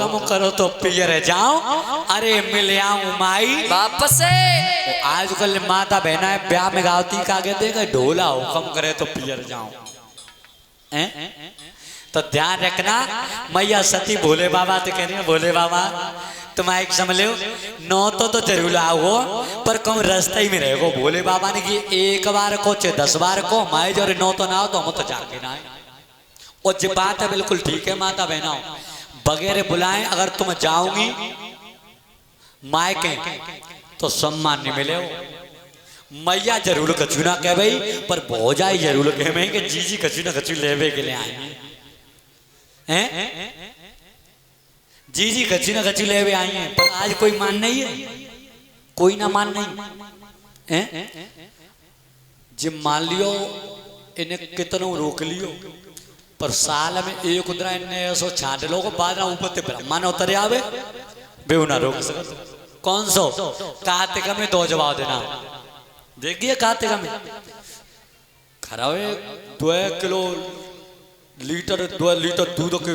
हुक्म करो तो पियर जाऊं, अरे मिल आऊं माई वापस से आजकल माता बहना है ब्याह में गावती का कहते हैं ढोला हुक्म करे तो पियर जाऊं। तो ध्यान रखना मैया सती भोले बाबा तो कह रही है भोले बाबा तुम एक समझ लो नौ तो जरूर आओ पर कम रास्ते ही में रहेगो। भोले बाबा ने कि एक बार को चे 10 बार को माए जो नौ तो ना हो तो हम तो जाके ना आए। और जो बात है बिल्कुल ठीक है माता बहना बगैर बुलाए अगर तुम जाओगी मायके तो सम्मान नहीं मिले हो। मैया जरूर कछु ना कह भाई पर भौजाई जरूर कह कि जीजी कछु ना कछु लेवे के लिए आएंगे हैं जीजी कछु ना कछु लेवे आई हैं पर आज कोई मान नहीं है, कोई ना मान नहीं हैं। जब मान लियो इन्हें कितनों रोक लियो पर साल में एक उतरा इन्हें ऐसो छाट लो बाद ना ऊपर ते ब्रह्मा न उतरे आवे बेउ ना रोक सकते। कौन सो कार्तिक में 2 जवाब देना देखिए कार्तिक में खरावे 2 किलो लीटर 2 लीटर दूध के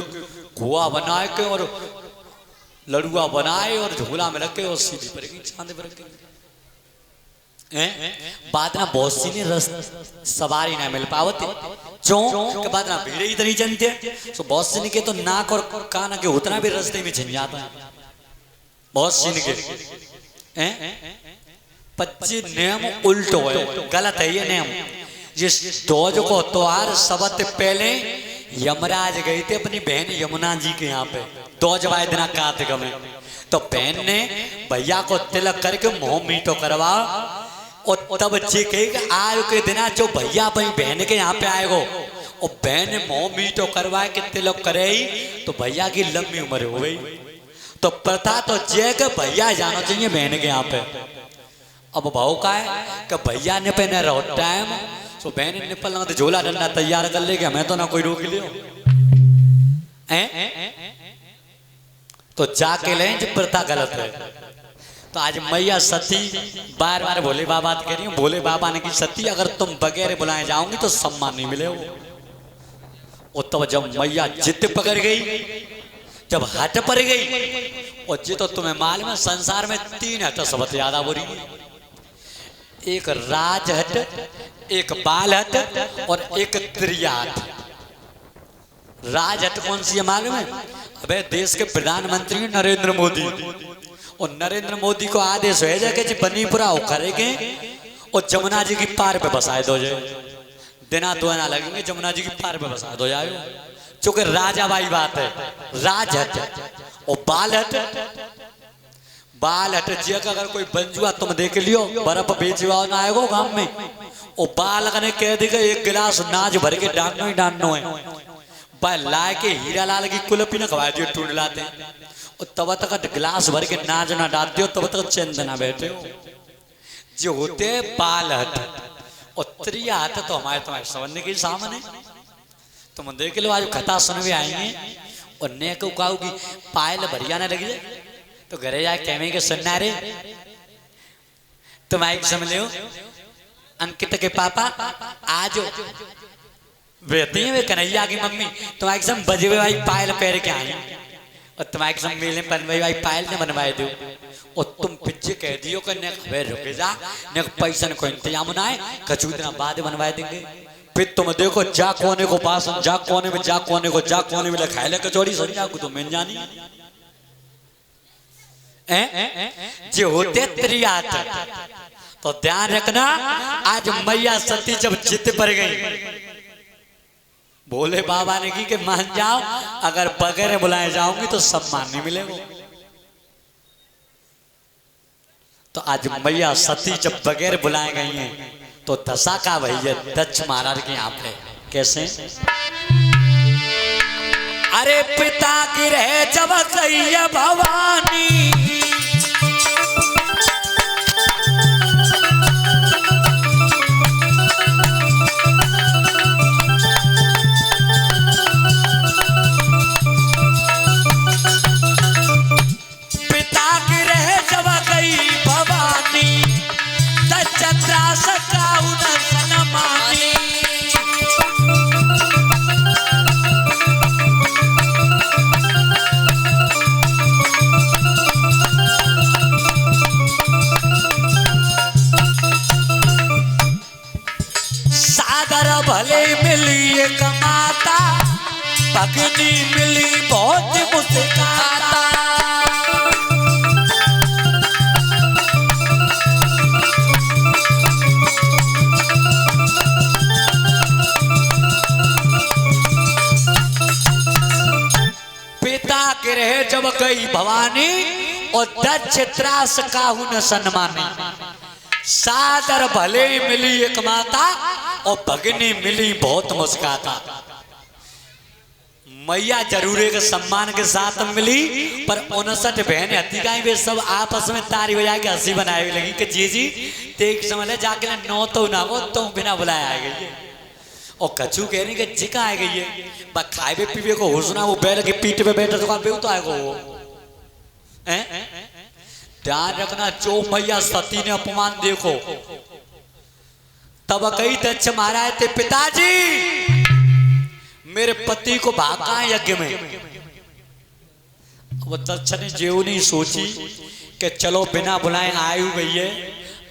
खोआ बनाए के और लड़ुआ बनाए और झोला में रखे और सीधी पड़ेगी चांद पर रखेगी। बाद ना बहुत सी ने रस सवारी ना मिल पावते चो के बाद ना भीड़ इतनी जनते तो बहुत सी के तो नाक और कान के उतना भी रास्ते में छिन जाता है बहुत सी के 25 नियम उल्टो है गलत है ये नियम। जिस दोज को त्योहार सबसे पहले यमराज गए थे अपनी बहन यमुना जी के यहाँ पे 2 दिन कार्तिक में तो बहन ने भैया को तिलक करके मोह मीठो करवा और तब जे कहे आज के दिन जो भैया अपनी बहन के यहाँ पे आएगो और बहन ने मोह मीठो करवाए कि तिलक करे ही तो भैया की लंबी उम्र हो गई। तो प्रथा तो जे के भैया जाना चाहिए बहन के यहाँ पे। अब भाव का है कि भैया ने पहने रहो टाइम तो बहन ने पल झोला डंडा तैयार कर लेके हमें तो ना कोई रोक लियो तो जाके लें जो प्रथा गलत है। तो आज मैया सती बार बार भोले बाबा कह रही हूँ भोले बाबा ने की सती अगर तुम बगैर बुलाए जाओगी तो सम्मान नहीं मिले वो। और तब जब मैया जिद पकड़ गई जब हट पड़ गई और जी तो तुम्हें मालूम है संसार में 3 हट सबसे ज्यादा हो रही है, एक राज हट एक बाल हट और एक त्रिया हट। राज हट कौन सी है मालूम है? अबे देश के प्रधानमंत्री नरेंद्र मोदी और नरेंद्र मोदी को आदेश है जाके जी बनीपुरा हो करेंगे और जमुना जी की पार पे बसाए दो जाए दिना 2 ना लगेंगे जमुना जी की पार पे बसा दो जाए चूंकि राजा भाई बात है। राज हट और बाल हट जी अगर कोई बंजुआ तुम देख लियो बर्फ बेचवा ना आएगो गांव में और बाल ने कह देगा 1 गिलास नाच भर के डालनो ही डालनो है भाई लाए के हीरा लाल की कुल्फी ना खवा दियो टूट लाते और तब तक गिलास भर के नाच ना डाल दियो तब तक चंद ना बैठे हो। जो होते बाल हट और त्रिया हट तो हमारे तुम्हारे समझने के सामने तुम देख लो आज कथा सुनवे आएंगे और ने को कहोगी पायल बढ़िया ना लगी जाए तो घरे जाए कहने के सुनना रे तुम आई समझ लो अंकित के पापा आज बेहती है वे कन्हैया की मम्मी तुम एकदम बजे भाई पायल पैर के आई और तुम एकदम मेले बनवाई भाई पायल ने बनवाए दो और तुम पीछे कह दियो कि ने खबर रुके जा ने पैसा को इंतजाम ना है कछु दिन बाद बनवाए देंगे। फिर तुम देखो जा कोने को पास जा कोने में जा कोने को जा कोने में खाए ले कचौड़ी संजा को तो मिल जानी जो होते त्रियात। तो ध्यान रखना आज मैया सती जब जिद पर गई भोले बाबा ने की कि मान जाओ अगर बगैर बुलाए जाओगी तो सम्मान नहीं मिलेगा। तो आज मैया सती जब बगैर बुलाए गई हैं तो दशा का भैया दक्ष महाराज के यहाँ पे कैसे अरे पिता की रहे जब कैया भवानी सादर भले मिली एक माता, भगनी मिली बहुत मुस्काता। पिता गिरहे जब गई भवानी, और दक्ष त्रास काहू न सन्मानी। सादर भले मिली एक माता, और भगनी मिली बहुत मुस्काता। मैया जरूर एक सम्मान के साथ मिली, पर 59 बहन हती वे सब आपस में तारी हो जाके हंसी बनाए लगी कि जी तेक समझ जाके नौ तो ना हो तो बिना बुलाए आ गई। और कछू कह रही कि जिका आ गई है, बस खाए पीवे को होशना, वो बैठ के पीठ पे बैठा तो आएगा वो। ध्यान रखना, जो मैया सती ने अपमान देखो, तब कई दक्ष महाराज थे पिताजी मेरे पति को भागा यज्ञ में। वो दक्ष ने जेऊ नहीं सोची कि चलो बिना बुलाए आई गई है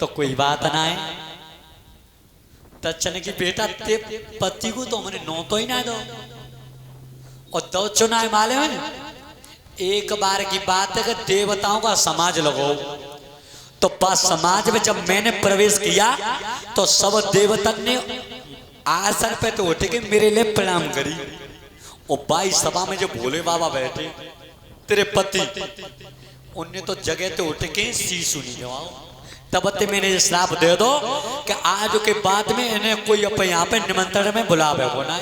तो कोई बात ना है। दक्ष ने की बेटा ते पति को तो मैंने नौ तो ही ना दो, और दो चुनाव माले में एक बार की बात है कि देवताओं का समाज लगाओ, तो बस समाज में जब मैंने प्रवेश किया तो सब देवता ने आसन पे तो उठ के मेरे लिए प्रणाम करी। और बाई सभा में जो भोले बाबा बैठे तेरे पति, उनने तो जगह तो उठ के सी सुनी जवाओ। तब ते मैंने श्राप दे दो कि आज के बाद में इन्हें कोई अपने यहाँ पे निमंत्रण में बुलावे हो ना।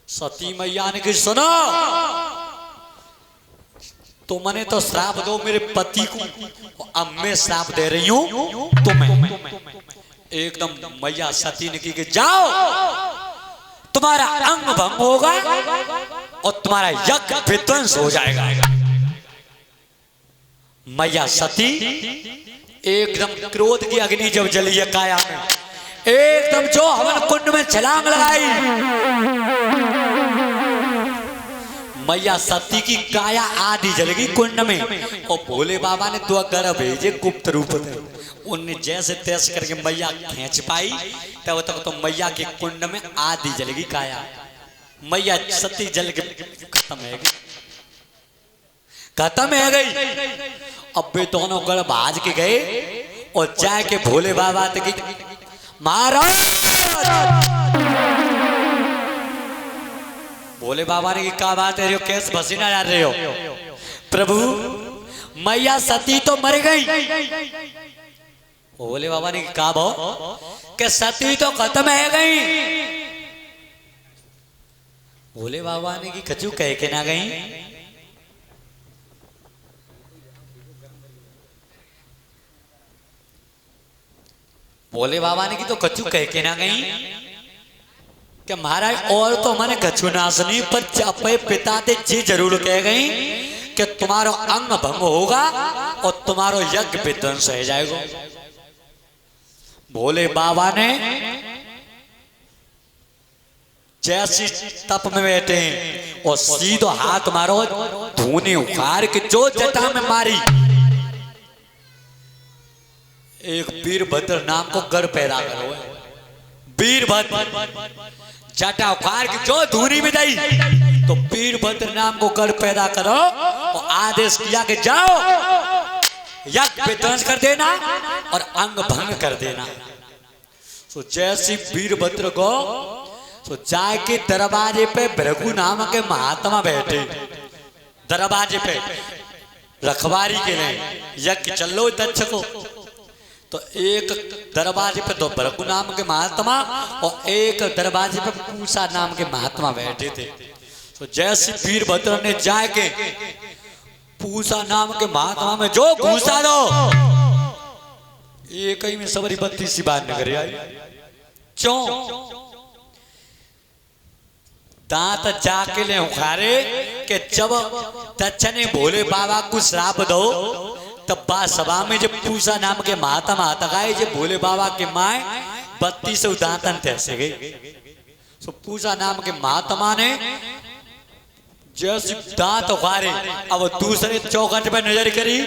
सती मैया ने की सुनो, तो मैंने तो श्राप दो मेरे पति को, अब मैं श्राप दे रही हूं तुम्हें। एकदम मैया सती ने की कि जाओ, तुम्हारा अंग भंग होगा और तुम्हारा यज्ञ विध्वंस हो जाएगा। मैया सती एकदम क्रोध की अग्नि जब जली है काया में, एकदम जो हवन कुंड में छलांग लगाई। मैया सती की काया आधी जलेगी कुंड में, और भोले बाबा ने 2 गर्भ भेजे गुप्त रूप में। उनने जैसे तैसे करके मैया खींच पाई, तब तक तो मैया के कुंड में आधी जलेगी काया। मैया सती जल के खत्म है गई, खत्म है गई। अब वे दोनों गर्भ भाज के गए और जाके भोले बाबा तक महाराज। भोले बाबा ने क्या बात है, कैसे पसीना जा रहे हो? प्रभु मैया सती तो मर गई। भोले बाबा ने कहा भाव कि सती तो खत्म है गई। भोले बाबा ने की कचू कह के ना गई। भोले बाबा ने की तो कचू कह के ना गई कि महाराज और तो मैंने कछु ना सुनी, पर अपने पिता ते जी जरूर कह गई कि तुम्हारा अंग भंग होगा और तुम्हारा यज्ञ विध्वंस हो जाएगा। भोले बाबा ने जैसी तप में बैठे हैं और सीधो हाथ मारो, धूनी उखाड़ के जो जटा में मारी, एक वीरभद्र नाम को गर पैदा करो। वीरभद्र जटा उखाड़ के जो धूनी में दी, तो वीरभद्र नाम को गर पैदा करो और आदेश किया कि जाओ यज्ञ विध्वंस कर देना और अंग भंग कर देना। तो जैसी वीरभद्र को तो जाके दरवाजे पे भृगु नाम के महात्मा बैठे, दरवाजे पे रखवारी के लिए यज्ञ चल लो दक्ष को। तो एक दरवाजे पे तो भृगु नाम के महात्मा और एक दरवाजे पे पूषा नाम के महात्मा बैठे थे। तो जैसे वीरभद्र ने जाके पूषा नाम के महात्मा में जो घुसा दो, एक ही में सबरी 32 बार नगर आई। क्यों? दांत जाके ले उखाड़े कि जब दक्ष ने भोले बाबा को श्राप दो, तब बात सभा में जब पूषा नाम के महात्मा तकाए जो भोले बाबा के माए 32 दांतन तैसे गई। तो पूषा नाम के महात्मा ने जैसे दांत उखाड़े, अब दूसरे चौखट पे नजर करी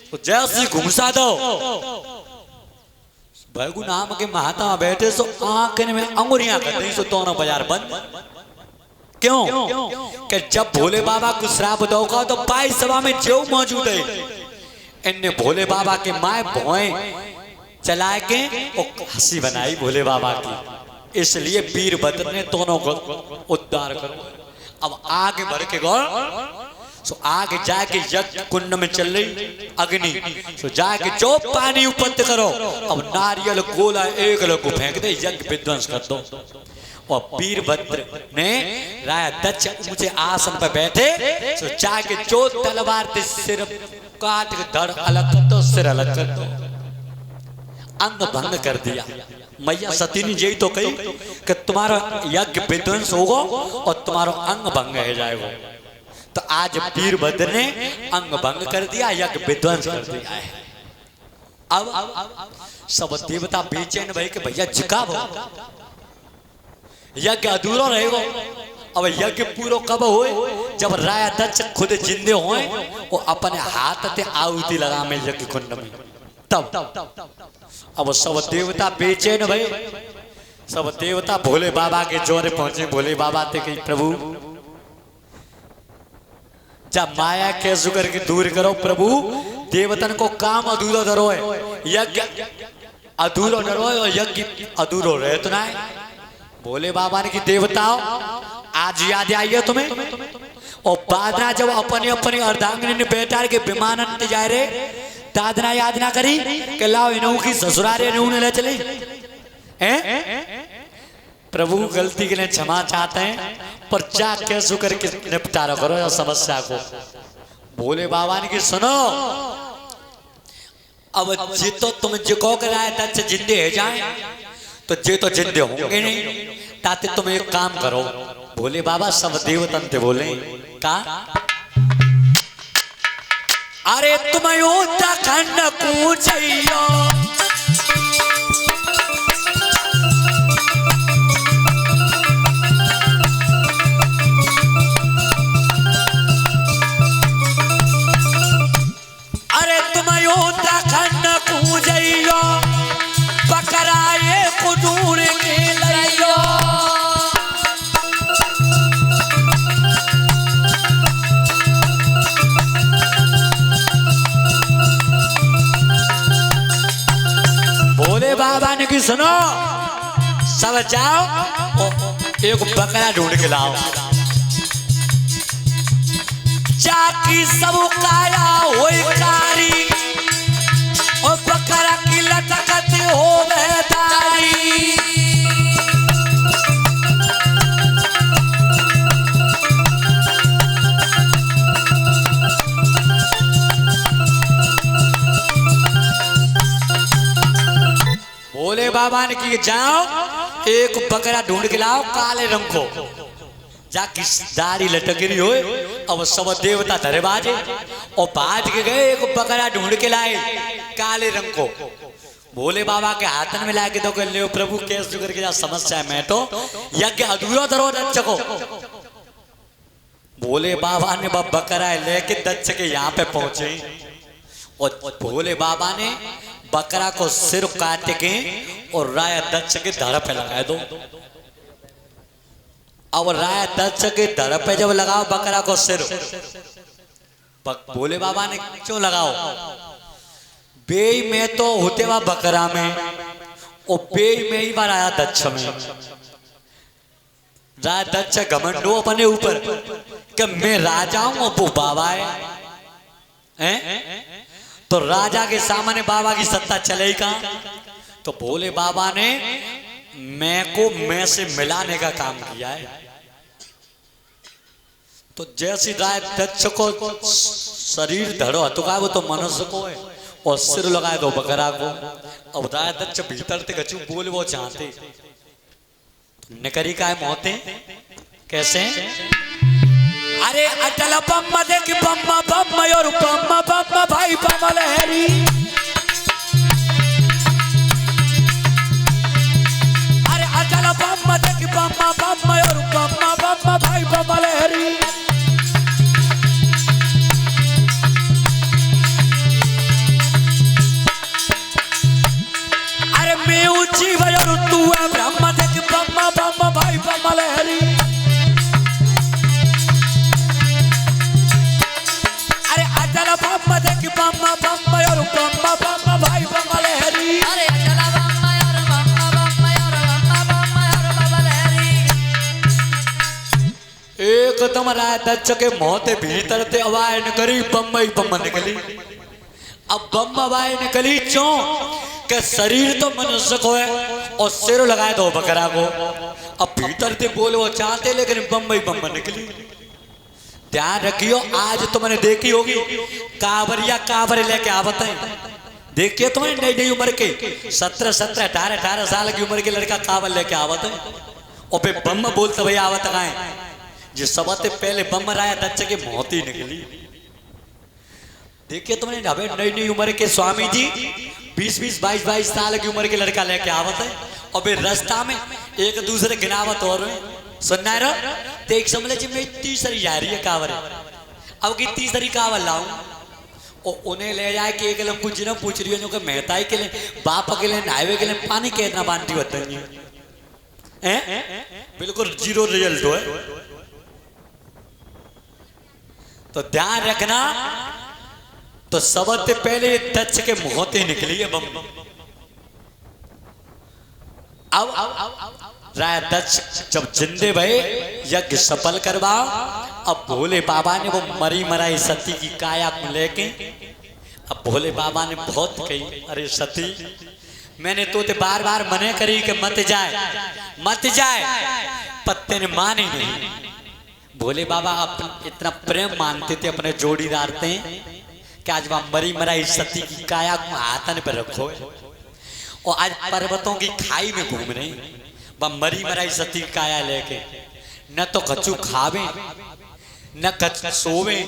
तो जैसे घुसा दो, भगु नाम के महात्मा बैठे सो आंखन में अंगुरियां कर दी सो दोनों बाजार बंद। क्यों? कि जब भोले बाबा को श्राप दोगा तो पाई सभा में जो मौजूद है इनने भोले बाबा के माए भोए चला के हंसी बनाई भोले बाबा की। इसलिए वीरभद्र ने दोनों को उद्धार करो। अब आगे बढ़ के गौर सो आगे जाके यज्ञ कुंड में चल रही अग्नि सो जाके जो पानी उपलब्ध करो। अब नारियल गोला एक लोग फेंक दे यज्ञ विध्वंस कर दो। और वीरभद्र ने राजा दक्ष ऊंचे आसन पर बैठे सो जाके जो तलवार से सिर काट के धड़ अलग कर दो, सिर अलग कर दो, अंग भंग कर दिया। मैया सती ने यही तो कही कि तुम्हारा यज्ञ विध्वंस होगा और तुम्हारा अंग भंग हो जाएगा। तो आज वीरभद्र ने अंग भंग कर दिया, यज्ञ विध्वंस कर दिया है। अब सब देवता बेचैन भाई कि भैया झुकाव यज्ञ अधूरा रहेगा। अब यज्ञ पूरा कब होए? जब राजा दक्ष खुद जिंदे होए वो अपने हाथ से आहुति लगा में यज्ञ कुंड में, तब अब सब देवता बेचैन भाई। सब देवता भोले बाबा के जोरे पहुंचे। भोले बाबा थे कि प्रभु जब माया के जुगर की दूर करो प्रभु, देवतन को काम अधूरा धरो है, यज्ञ अधूरा धरो है और यज्ञ अधूरो रहे तो ना। भोले बाबा ने कि देवताओं आज याद आई है तुम्हें? और बादना जब अपने अपने अर्धांगिनी ने बैठा के विमान जा रहे दादना याद ना करी कि लाओ इन्हों की ससुरारे इन्होंने ले चले हैं। प्रभु गलती के लिए क्षमा चाहते हैं पर जा कैसे करके निपटारा करो या समस्या को। भोले बाबा ने कि सुनो अब जे तो तुम जो कहो कि राय दक्ष जिंदे है जाए तो जे तो जिंदे होंगे नहीं। ताते तुम एक काम करो। भोले बाबा सब देवतन थे बोले का अरे तुम उत्तराखंड पूछियो उत्तराखंड पूजइयो पकड़ाए कुदूर के लइयो। भोले बाबा ने कि सुनो सब जाओ एक बकरा ढूंढ के लाओ। जाकी सब काया होई कारी और बकरा की लटकत हो बेदारी। भोले बाबा ने कि जाओ एक बकरा ढूंढ के लाओ काले रंग को, जाकी दाढ़ी लटक रही हो। अब सब देवता धरे बाजे और बाज के गए एक बकरा ढूंढ के लाए काले रंग को। भोले बाबा के हाथन में लाके तो ले प्रभु कैसे जुगर के समस्या है मैं तो यज्ञ अधूरा धरो दक्ष को। भोले बाबा ने बकरा लेके दक्ष के यहाँ पे पहुंचे और भोले बाबा ने बकरा को सिर काट के और राय दक्ष के धड़ पे लगा दो। अब राय दक्ष के धड़ पे जब लगाओ बकरा को सिर, भोले बाबा ने क्यों लगाओ? बेई में तो होते हुआ बकरा में और बेई में ही बार आया दक्ष में। राय दक्ष घमंडो अपने ऊपर कि मैं राजा हूं और वो बाबा है। तो राजा के सामने बाबा की सत्ता चले कहां? तो भोले बाबा ने मैं को मैं से मिलाने का काम किया है। तो जैसी राय दक्ष को शरीर धड़ो हतुका वो तो मनुष्य को है और सिर लगाए दो बकरा को। अब राय दक्ष भीतर ते गचू बोल वो चाहते निकरी का मौते कैसे? अरे अटल बम्मा देख बम्मा बम्मा और बम्मा बम्मा भाई बम्मा लहरी। अरे अटल बम्मा देख बम्मा बम्मा और बम्मा बम्मा भाई बम्मा लहरी। अरे हुआ ब्रह्म देख ब्रह्म ब्रह्म भाई ब्रह्म लहरी। अरे अचल ब्रह्म देख ब्रह्म ब्रह्म और ब्रह्म ब्रह्म भाई ब्रह्म लहरी। अरे अचल ब्रह्म और ब्रह्म ब्रह्म और ब्रह्म ब्रह्म और ब्रह्म लहरी। एकदम राय दच्च के मोहते भीतर ते आवाज निकली ब्रह्म ही ब्रह्म निकली। अब ब्रह्म आवाज निकली क्यों के शरीर तो मनुष्य को है और सिर लगाए दो बकरा को। अब भीतर से बोले वो चाहते लेकिन ब्रह्म ही ब्रह्म निकली। ध्यान रखियो आज तुमने देखी होगी कांवरिया कांवर लेके आवत है। देखिए तुम्हें नई नई उम्र के 17-17 18 साल की उम्र के लड़का कांवर लेके आवत है और फिर ब्रह्म बोलते भैया आवत कहाँ है। जो सबसे पहले ब्रह्म राय दच्च के मौत ही निकली। देखिए तुमने अबे नई नई उम्र के स्वामी जी 20-20 22-22 साल की उम्र के लड़का लेके आवत है और फिर रास्ता में एक दूसरे गिनावत और सुनना है तो एक समझ जी मैं तीसरी जा रही है कांवर। अब की तीसरी कांवर लाऊं और उन्हें ले जाए कि एक लोग कुछ ना पूछ रही हो कि मेहताई के लिए बाप के लिए नायवे के लिए पानी कितना बांटी बताइए बिल्कुल जीरो रिजल्ट हो है। तो ध्यान रखना तो सबसे पहले दच्च के मुंह से निकली है बम। अब राय दच्च जब जिंदे भये यज्ञ सफल करवाओ। अब भोले बाबा ने वो मरी मराई सती की काया को लेके अब भोले बाबा ने बहुत कही अरे सती मैंने तो बार बार मने करी कि मत जाए पत्ते ने मानी नहीं। भोले बाबा इतना प्रेम मानते थे अपने जोड़ीदार थे कि आज वह मरी मराई सती की काया को हाथन पर रखो और आज पर्वतों की खाई में घूम रहे वह मरी मराई सती की काया लेके न तो कच्चू खावे न कच्चू सोवे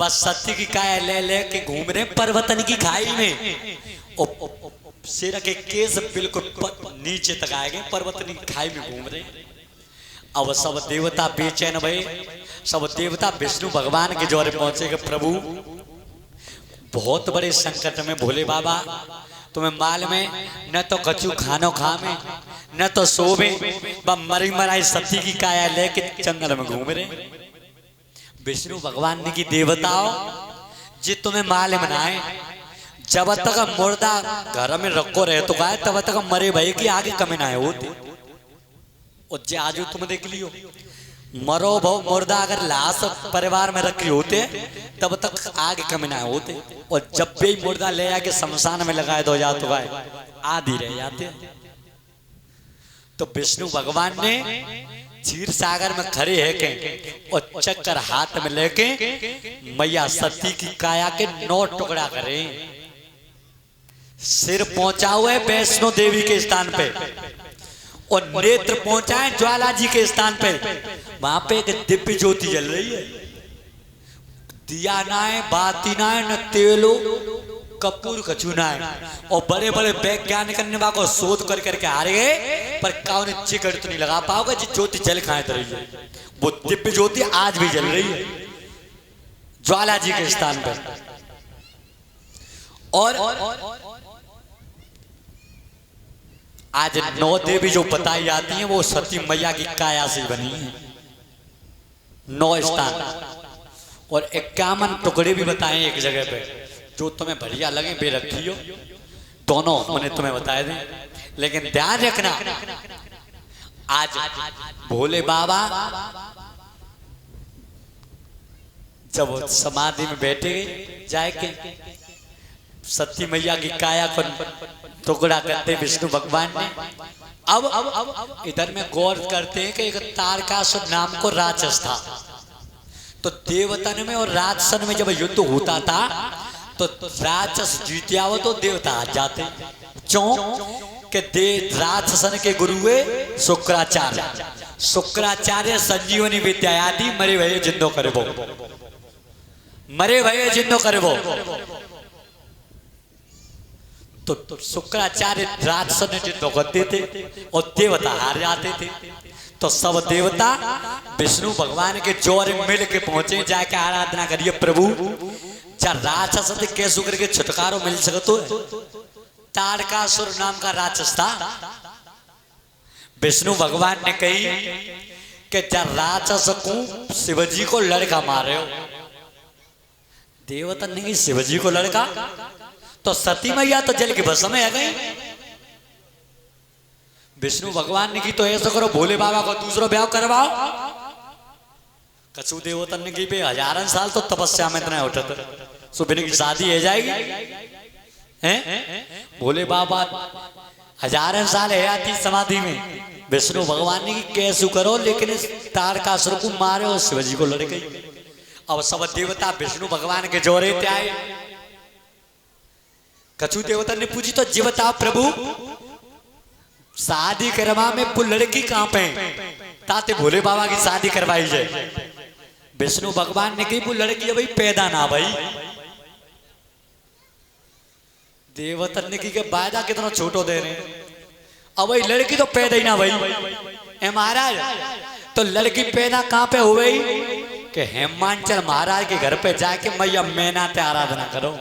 बस सती की काया ले लेके घूम रहे पर्वतन की खाई में और सिर के केस बिल्कुल नीचे तक आए गए पर्वतन की खाई में घूम रहे। अब सब देवता बेचैन भई सब देवता विष्णु भगवान के जोरे पहुंचे कि प्रभु बहुत बड़े संकट में भोले बाबा तुम्हें माल में न तो कचू खानो खावे न तो सोवे मरी मराई सती की काया लेके जंगल में घूम रहे। विष्णु भगवान ने की देवताओं जी तुम्हें माल बनाए जब तक मुर्दा घर में रखो रहे तो गाय तब तक मरे भाई की आगे कमी ना होती। और जे आज तुम देख लियो मरो भाव मुर्दा अगर लाश परिवार में रखी होते तब तक आगे कमी ना होते और जब भी मुर्दा ले आके शमशान में लगाए दो जा तो गाय आदि रह जाते। तो विष्णु भगवान ने क्षीर सागर में खड़े है के और चक्कर हाथ में लेके मैया सती की काया के 9 टुकड़ा करे सिर पहुंचा हुआ है वैष्णो देवी के स्थान पे और नेत्र पहुंचाए ज्वाला जी के स्थान पे। वहां पे एक दिव्य ज्योति जल रही है दिया ना है बाती ना है न तेलो कपूर कचूना है और बड़े बड़े वैज्ञानिक को शोध कर करके हारे गए पर कौन चिकड़ तो नहीं लगा पाओगे जी ज्योति जल खाए तो रही है। वो दिव्य ज्योति आज भी जल रही है ज्वाला जी के स्थान पर। और आज 9 देवी जो बताई जाती हैं वो सती मैया की काया से बनी है 9 स्थान और 51 टुकड़े भी बताए एक जगह पे जो तुम्हें बढ़िया लगे बे रखियो दोनों मैंने तुम्हें बताए थे। लेकिन ध्यान रखना आज भोले बाबा जब समाधि में बैठे जाए के सती मैया की काया को टुकड़ा करते विष्णु भगवान ने। अब इधर में गौर करते हैं कि एक तारकासुर नाम को राक्षस था। तो देवतन में और राक्षसन में जब युद्ध होता था तो राक्षस जीतिया हो तो देवता आ जाते क्यों कि राक्षसन के गुरु हुए शुक्राचार्य संजीवनी विद्या आदि मरे भये जिंदो करे वो तो शुक्राचार्य राक्षसन जिंदो करते थे और देवता हार जाते थे। तो सब देवता विष्णु भगवान के जोर मिल के पहुंचे जाके आराधना करिए प्रभु चार राक्षस से कैसे करके छुटकारो मिल सकते। तारकासुर नाम का राक्षस था विष्णु भगवान ने कही कि जब राक्षस को शिवजी को लड़का मारे हो। देवता ने शिवजी को लड़का, तो सती मैया तो जल के भस्म में आ गई। विष्णु भगवान ने की तो ऐसा करो भोले बाबा को दूसरा ब्याह करवाओ। कछु देवता ने की पे हजारन साल तो तपस्या में इतना उठत, सुबह की शादी हो जाएगी हैं? भोले बाबा हजारन साल है आती समाधि में। विष्णु भगवान ने की कैसे करो, लेकिन इस तारकासुर को मारे और शिवजी को लड़ गई। अब सब देवता विष्णु भगवान के जोरे ते आए। कछु देवता ने पूछी तो जीवता प्रभु शादी करवा में वो लड़की कहां पे ताते भोले बाबा की शादी करवाई जाए। विष्णु भगवान ने कही वो लड़की भाई पैदा ना भाई। देवता ने की वायदा कितना छोटो दे रहे, अब भाई लड़की तो पैदा ही ना भाई। ए महाराज तो लड़की पैदा कहां पे हो गई कि हेमांचल महाराज के घर पे जाके मैया मैना ते आराधना करो।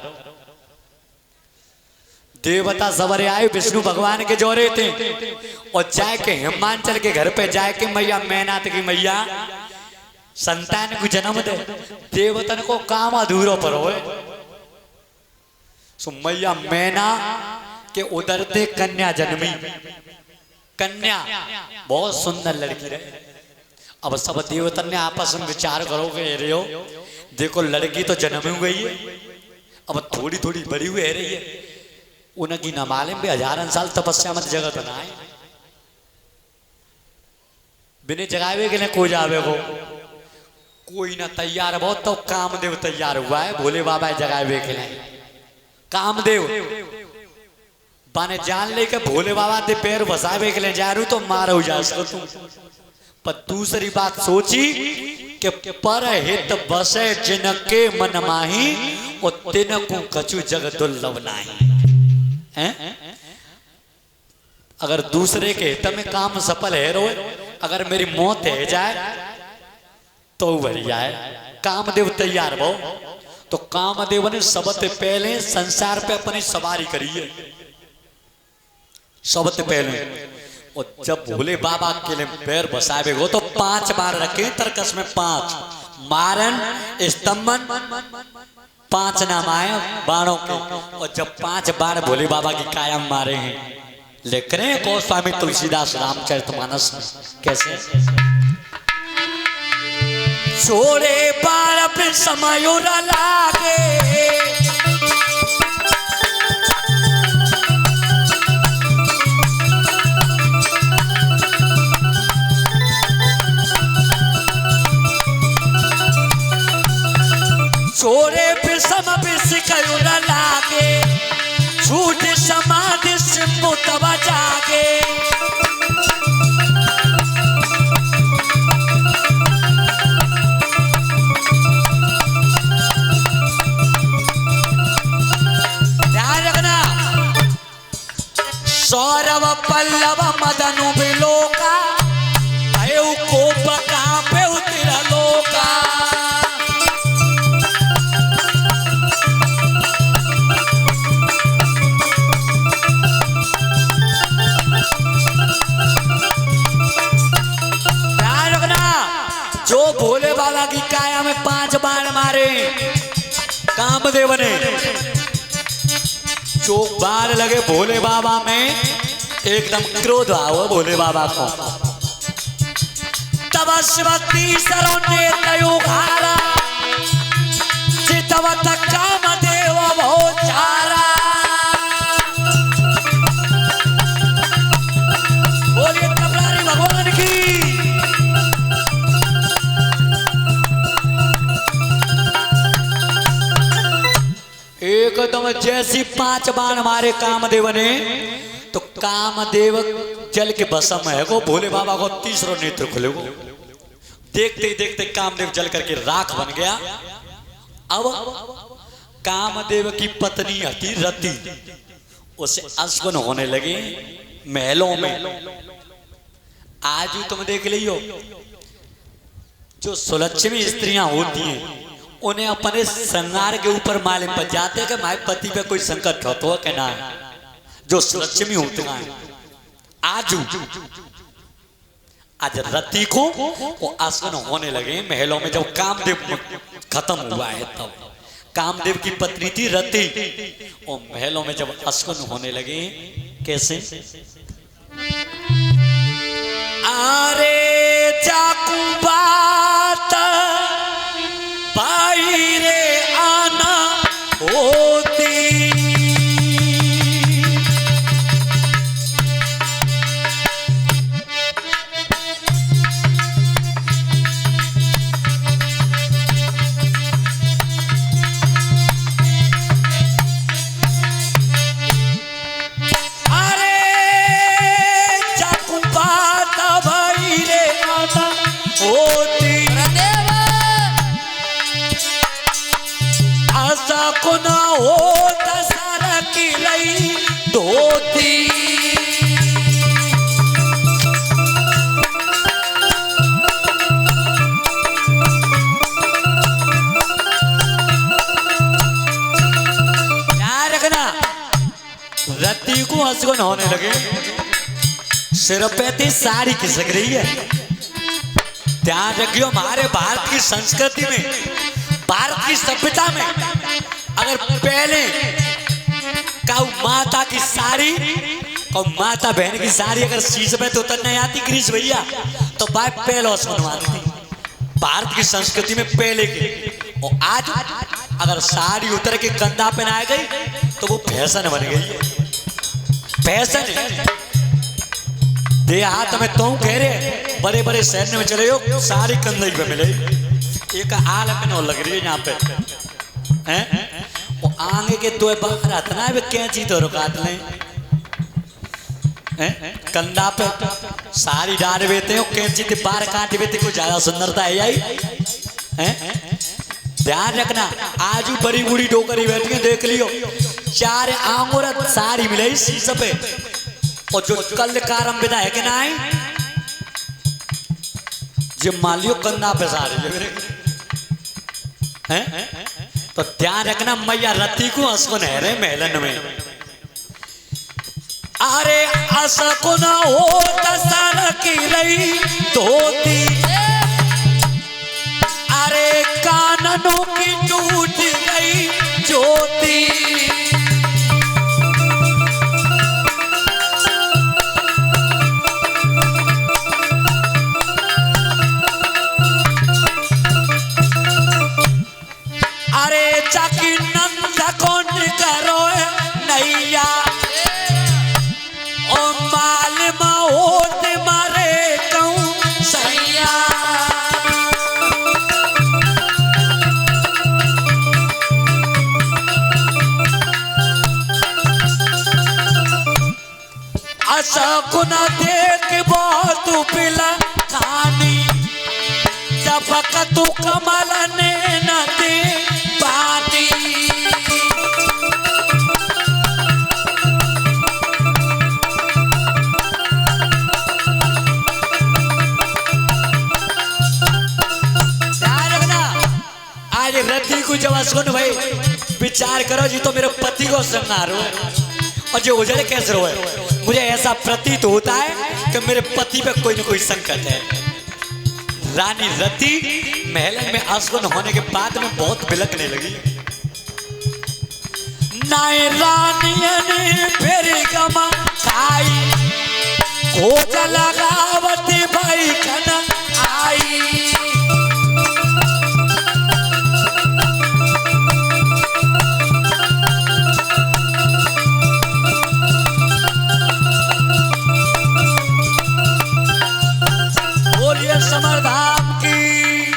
देवता सवरे आए विष्णु भगवान के जोरे थे और जाके हिमांचल के घर पे जाके मैया मैनाथ की मैया संतान को जन्म दे। देवतन को काम अधूरो पर हो। सो मैया मैना के उधर थे कन्या जन्मी। कन्या बहुत सुंदर लड़की रहे। अब सब देवतन ने आपस में विचार करोगे रे हो, देखो लड़की तो जन्म हुई है, अब थोड़ी थोड़ी बड़ी हुई रही है। उनकी न मालूम भी हजारन साल तपस्या मत जगत बनाए बिने जगावे के लिए कोई जावे को कोई ना तैयार। बहुत तो कामदेव तैयार हुआ है भोले बाबा जगावे के लिए। कामदेव बाने जान ले के भोले बाबा ते पैर बसावे के लिए जा रू तो मारो जा तुम। पर दूसरी बात सोची कि पर हित बसे जिनके मन माही और तिनको कछु जग दुर्लभ नाही। अगर दूसरे के हित में काम सफल है रो, अगर मेरी मौत है जाए तो बढ़िया है। कामदेव तैयार भो। तो कामदेव ने सबसे पहले संसार पे अपनी सवारी करी है सबसे पहले। और जब भोले बाबा के लिए पैर बसावे हो तो 5 बार रखे तरकस में 5 मारन स्तंभन 5 नाम आए बाणों के। और जब 5 बार भोले बाबा की कायम मारे हैं लिख रहे हैं गोस्वामी तुलसीदास रामचरितमानस कैसे। छोड़े बार पे समय लागे छोरे विषम विष कयो न लागे झूठ समाधि से मुतवा जागे। ध्यान रखना सौरव पल्लव मदनु बिलोका अयो कोप कांपे उतरा लोका। जो भोले बाबा की काया में 5 बाण मारे कामदेव ने, जो बाण लगे भोले बाबा में एकदम क्रोध आओ भोले बाबा को। तब शिवती सरोने तयुघारा चितवत कामदेव भोचारा। बोलिए त्रिपुरारी भगवान की। एकदम जैसी 5 बाण मारे कामदेव ने तो कामदेव जल के भस्म है को भोले बाबा को तीसरा नेत्र खुले को। देखते देखते कामदेव जल करके राख बन गया। अब कामदेव की पत्नी हती रति उसे अश्वन होने लगे महलों में। आज तुम देख लियो जो सुलक्षणी स्त्रियां होती हैं उन्हें अपने श्रृंगार के ऊपर मालूम पड़ जाते हैं कि हमारे पति पे कोई संकट होता है कि ना। जो लक्ष्मी होते हैं आजू आज रति को वो आसन होने लगे महलों में। जब कामदेव खत्म हुआ है तब कामदेव की पत्नी थी रति, वो महलों में जब आसन होने लगे कैसे? आरे जाकू बात भाई रे आना होती। को ना हो दशहरा की लई धोती। याद रखना रति को हंसगुन होने लगे, सिर पे थी साड़ी खिसक रही है। ध्यान रखियो हमारे भारत की संस्कृति में, भारत की सभ्यता में अगर पहले काऊ माता की साड़ी और माता बहन की साड़ी अगर शीश पे तो उतर नहीं आती ग्रीस भैया, तो बाप पहले बनवाती थी भारत की संस्कृति में पहले के। और आज अगर साड़ी उतर के कंधा पहनाई गई तो वो फैशन बन गई है, फैशन है। देहात में तो कह रहे बड़े बड़े शहर में चले हो साड़ी कंधे पे मिले, एक आल में लग रही है यहाँ पे हैं। वो आगे के दो बाहर आता है कैंची तो रुकात लें कंधा पे साड़ी डाल बेते हो कैंची ते बाहर काट बेते को ज्यादा सुंदरता है यही हैं। ध्यान रखना आज बड़ी बूढ़ी डोकरी बैठी है देख लियो, 4 आंगुर साड़ी मिले शीश पे। और जो कल कारम विदा है कि नहीं जो मालियो कंधा पे साड़ी हैं। तो ध्यान रखना मैया रति को हंसको नहरे महलन में। अरे असको न हो दशहरा की रही धोती। अरे काननों की टूट गई ज्योति। चाकी नंद कौन करो नैया ओ माल होत मारे कहूँ सैया। असकुना देख बहुत पिला खानी जबक तू कमल ने न दे पाती। आज रति को जब सुन भाई विचार करो जी तो मेरे पति को श्रृंगार हो और जो उजड़े कैसे रोए। मुझे ऐसा प्रतीत होता है कि मेरे पति पे कोई न कोई संकट है। रानी रति महल में आसगुन होने के बाद में बहुत बिलकने लगी। नाय रानिया ने फिर गमा खाई खोज लगावती भाई खना आई। समरधाम की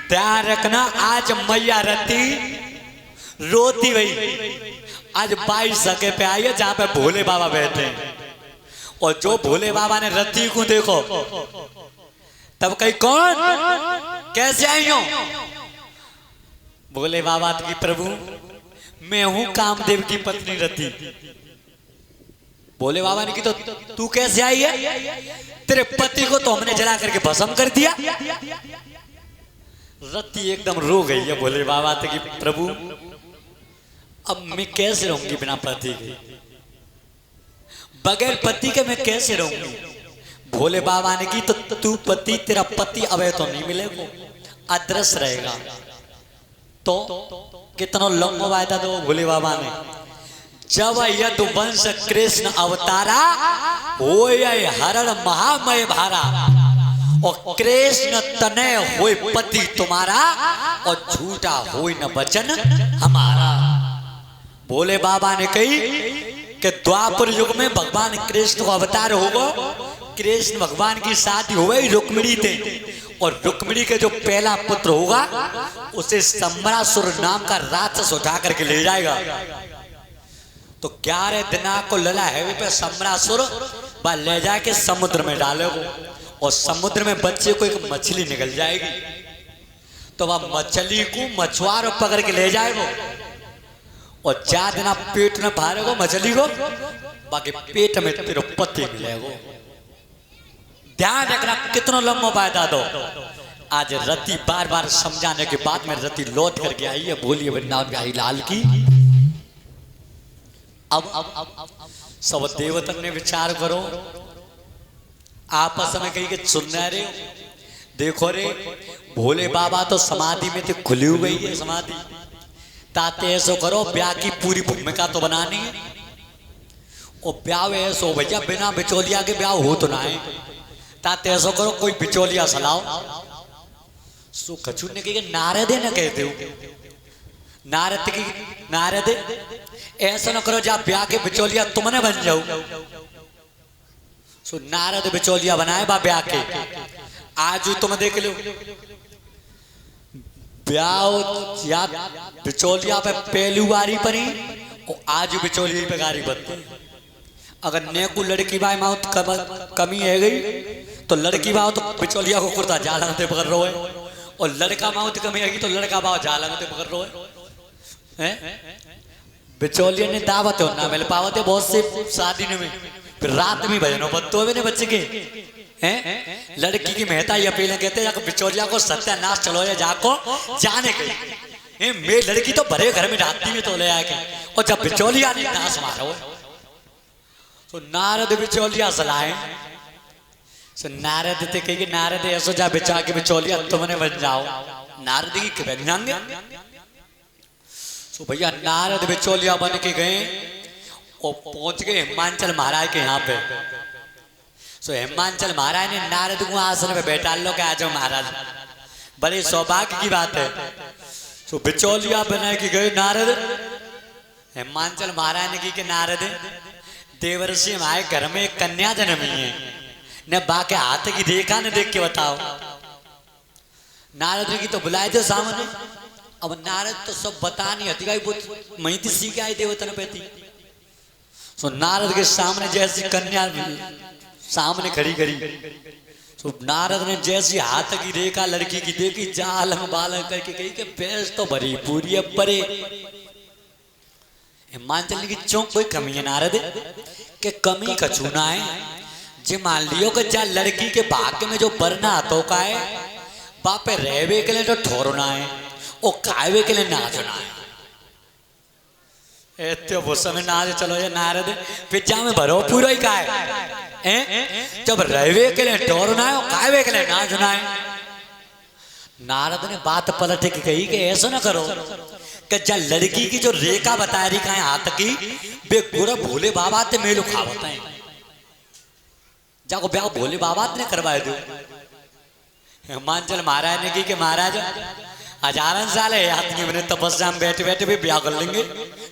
ध्यान रखना आज मैया रति रोती हुई आज 22 सके पे आई है जहां पे भोले बाबा बैठे हैं। और जो भोले बाबा ने रति को देखो तब कहीं कौन कैसे आई हो? भोले बाबा की प्रभु मैं हूं कामदेव की पत्नी रति। भोले बाबा ने की तो तू कैसे आई है? तेरे पति को तो हमने जला करके भस्म कर दिया। रति एकदम रो गई है भोले बाबा की प्रभु अब मैं कैसे रहूंगी बिना पति के, बगैर पति के मैं कैसे रहूंगी? भोले बाबा ने की तो तू पति तेरा पति अबे तो नहीं मिलेगा, अदृश्य रहेगा। तो कितना लंबा वायदा दो भोले बाबा ने। जब यदुवंश कृष्ण अवतारा हो हरण महामय भारा, और कृष्ण तनय होय पति तुम्हारा, और झूठा होय न वचन हमारा। भोले बाबा ने कही कि द्वापर युग में भगवान कृष्ण को अवतार होगा। कृष्ण भगवान की शादी हो गई रुक्मिणी थे, और रुक्मिणी के जो पहला पुत्र होगा उसे सम्रासुर नाम का राक्षस उठा करके ले जाएगा। तो 11 दिना को लला है पे सम्रासुर वह ले जाके समुद्र में डालेगा, और समुद्र में बच्चे को एक मछली निकल जाएगी। तो वह मछली को मछुआर पकड़ के ले जाएगा, और 4 दिन पेट में फाड़ेगा मछली को, बाकी पेट में तेरे पति मिलेगा। ध्यान रखना कितना लंबा वायदा दो। आज रति बार बार समझाने के बाद में रति लौट करके आई है। बोलिए वृंदावन बिहारी लाल की। अब सब देवतन ने विचार करो, आपस में कही के सुनने रे देखो रे, भोले बाबा तो समाधि में तो खुली हुई है समाधि। ताते ऐसो करो, ब्याह की पूरी भूमिका तो बनानी है, और ब्याह ऐसो भैया बिना बिचौलिया के ब्याह हो तो ना है। ताते ऐसो करो कोई बिचौलिया सलाओ। सो खचू ने कही नारद न कहते हो, नारद ऐसा न करो जा ब्याह के बिचौलिया तुमने बन जाओ। सो नारद बिचौलिया बनाए बा ब्याह के। आज तुम देख लो ब्याह या बिचौलिया पे पहली बारी परी, और आज बिचौलिया पे गारी बनते। अगर नेकू लड़की बाई माउत कमी है गई तो लड़की बाओ तो बिचौलिया को कुर्ता जालंग ते पकड़ रहे है, और लड़का माउत कमी है तो लड़का बाओ जालंग ते पकड़ रहे है। बिचौलिया ने दावत हो ना मिल पावते बहुत से शादी में, फिर रात में भजनो बत्तो भी नहीं बच्चे के हैं। लड़की की मेहता ये अपील कहते हैं बिचौलिया को सत्यानाश चलो या जाको जाने गई। मेरी लड़की तो भरे घर में राती में तो ले आके, और जब बिचौलिया ने नाश मारो तो नारद बिचौलिया सलाए। सो नारद ते कही नारद ऐसो जा बिचा के बिचौलिया तुमने बन जाओ। नारद की बन जाएंगे। सो भैया नारद बिचौलिया बन के गए और पहुंच गए हिमांचल महाराज के यहाँ पे। सो हिमांचल महाराज ने नारद को आसन पे बैठा लो के आ जाओ महाराज, बड़े सौभाग्य की बात है। सो बिचौलिया बना के गए नारद। हिमांचल महाराज ने की कि नारद देवर्षि हमारे घर में एक कन्या जन्मी है, न बाके हाथ की देखा न देख के बताओ। नारद की तो बुलाए थे सामने। अब नारद तो सब बता नहीं हती मई थी सीख आई देवतन पे थी। सो नारद के सामने जैसी कन्या सामने खड़ी करी, तो नारद ने जैसी हाथ की रेखा लड़की की देखी, जालंग बालंग करके कही कि भैंस तो भरी पूरी है परे। हिमांचल की चौक कोई कमी है नारद के कमी कछूना है। जे मान लियो कि जा लड़की के भाग्य में जो बरना हाथों का है बापे रहवे के लिए तो ठोरना है, और खावे के लिए नाचना है। एत्यो वो समय नाच चलो ये नारद पिज्जा में भरो पूरा ही का है। जब रहवे के लिए ठोरना है और खावे के लिए नाचना है। नारद ने बात पलट के कही कि ऐसा ना करो कि जा लड़की की जो रेखा बता रही का हाथ की बे पूरा भोले बाबा ते मेलू खा बताए, जाको ब्याह भोले बाबा ने करवाए दो। हिमांचल महाराज ने की कि महाराज 1000 साल है आदमी मैंने तपस्या में बैठे बैठे भी ब्याह कर लेंगे।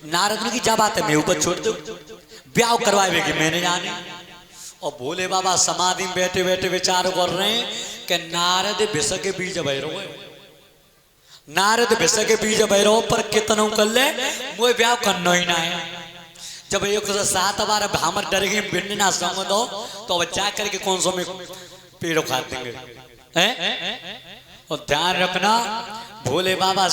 नारद ने की क्या बात है मैं ऊपर छोड़ दो, ब्याह करवाएगी मैंने जाने। और भोले बाबा समाधि में बैठे बैठे विचार कर रहे हैं कि नारद विष के बीज भैरव है, नारद विष के बीज भैरव पर कितना कर ले वो ब्याह करना ही ना है। जब 107 बार हमर डर गई बिंड ना संग दो तो बच्चा करके कौन सो में पेड़ खा देंगे हैं। और ध्यान रखना भोले बाबा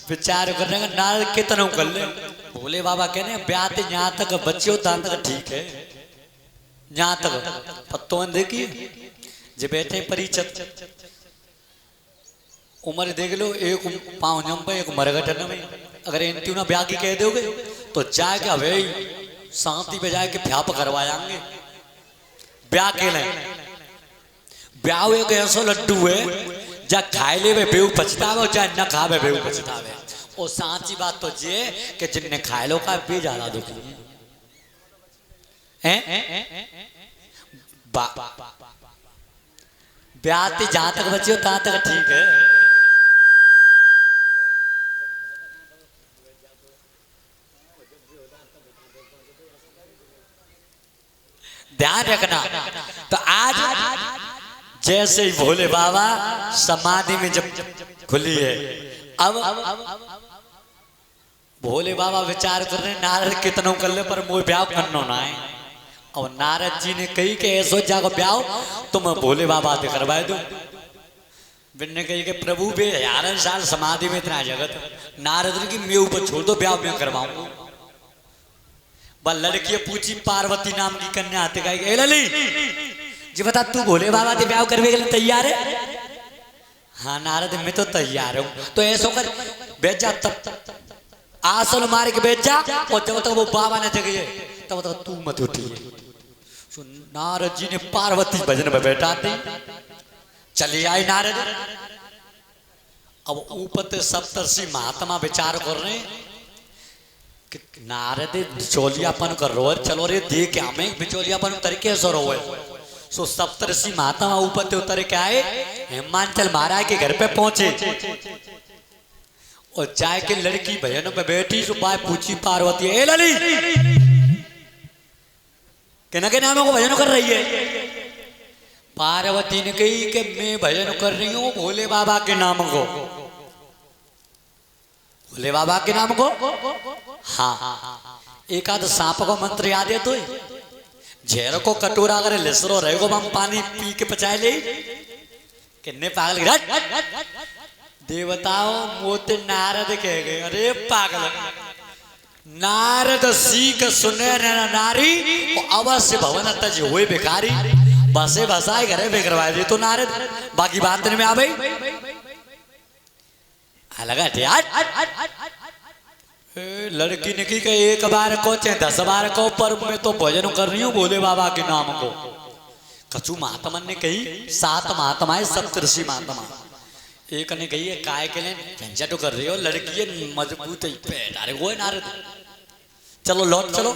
विचार कर रहे हैं नारद कितना कर ले। भोले बाबा कहने ब्याह जहाँ तक बच्चे हो तहाँ तक ठीक है, जहाँ तक पत्तों देखिए जो बैठे परिचत उम्र देख लो, एक पाँव जम एक मरगटन में अगर इन तीनों ब्याह की कह दोगे तो जाके अवे शांति पे जाके फ्याप करवाएंगे ब्याह के लिए। ब्याह एक ऐसो लड्डू है जा खाए ले बेऊ पछतावे चाहे न खावे बेऊ पछतावे। और साची बात तो ये कि जिनने खाए लो का भी ज्यादा दुखी है। ब्याह जहां तक बची हो तहां तक ठीक है। ध्यान रखना। तो आज जैसे ही भोले बाबा समाधि में जब खुली है, अब भोले बाबा विचार कर रहे नारद कितनों कर ले पर मोह ब्याह करना ना है। और नारद जी ने कही कि ऐसो जागो ब्याह तुम भोले बाबा से करवाए दो। बिन्ने कही कि प्रभु बे 1000 साल समाधि में इतना जगत। नारद ने की मैं ऊपर छोड़ दो ब्याह में करवाऊंगा। बस लड़की पूछी पार्वती नाम की कन्या आते कही लली जी बता तू भोले बाबा से ब्याह करने के लिए तैयार है? हाँ नारद मैं तो तैयार हूं। तो ऐसा कर बैठ जा, तब आसन मार के बैठ जा और जब तक वो बाबा ने जगह तब तक तू मत उठी। नारद जी ने पार्वती भजन में बैठा दी। चली आई नारद। अब ऊपर सप्तर्षि महात्मा विचार कर रहे कि नारद बिचौलियापन कर रो है। चलो रे देख हमें बिचौलियापन तरीके से रो है। सो सप्तर्षि महात्मा ऊपर से उतर के आए, हिमांचल महाराज के घर पे पहुंचे और चाय के लड़की भजन पे बैठी। सो बाय पूछी पार्वती ए लली कहना के नाम को भजन कर रही है? पार्वती ने कही कि मैं भजन कर रही हूं भोले बाबा के नाम को। भोले बाबा के नाम को? हाँ। एक आध सांप को मंत्र याद है? तो झेर को कटोरा अगर लिसरो रहेगो हम पानी पी के पचाए ले किन्ने पागल देवताओं मोते नारद कह गए अरे पागल नारद सीख सुने नारी अवश्य भवन तज हुए भिखारी बसे बसाए घरे बेकरवाए दे। तो नारद बाकी बात में आ गई लगा लड़की ने की एक बार को चाहे 10 बार को पर मैं तो भजन कर रही हूँ भोले बाबा के नाम को। कछु महात्मा ने कही 7 महात्मा है सप्तर्षि महात्मा। एक ने कही है काय के लिए झंझट कर रही हो लड़की मजबूत अरे वो है नारद। चलो लौट चलो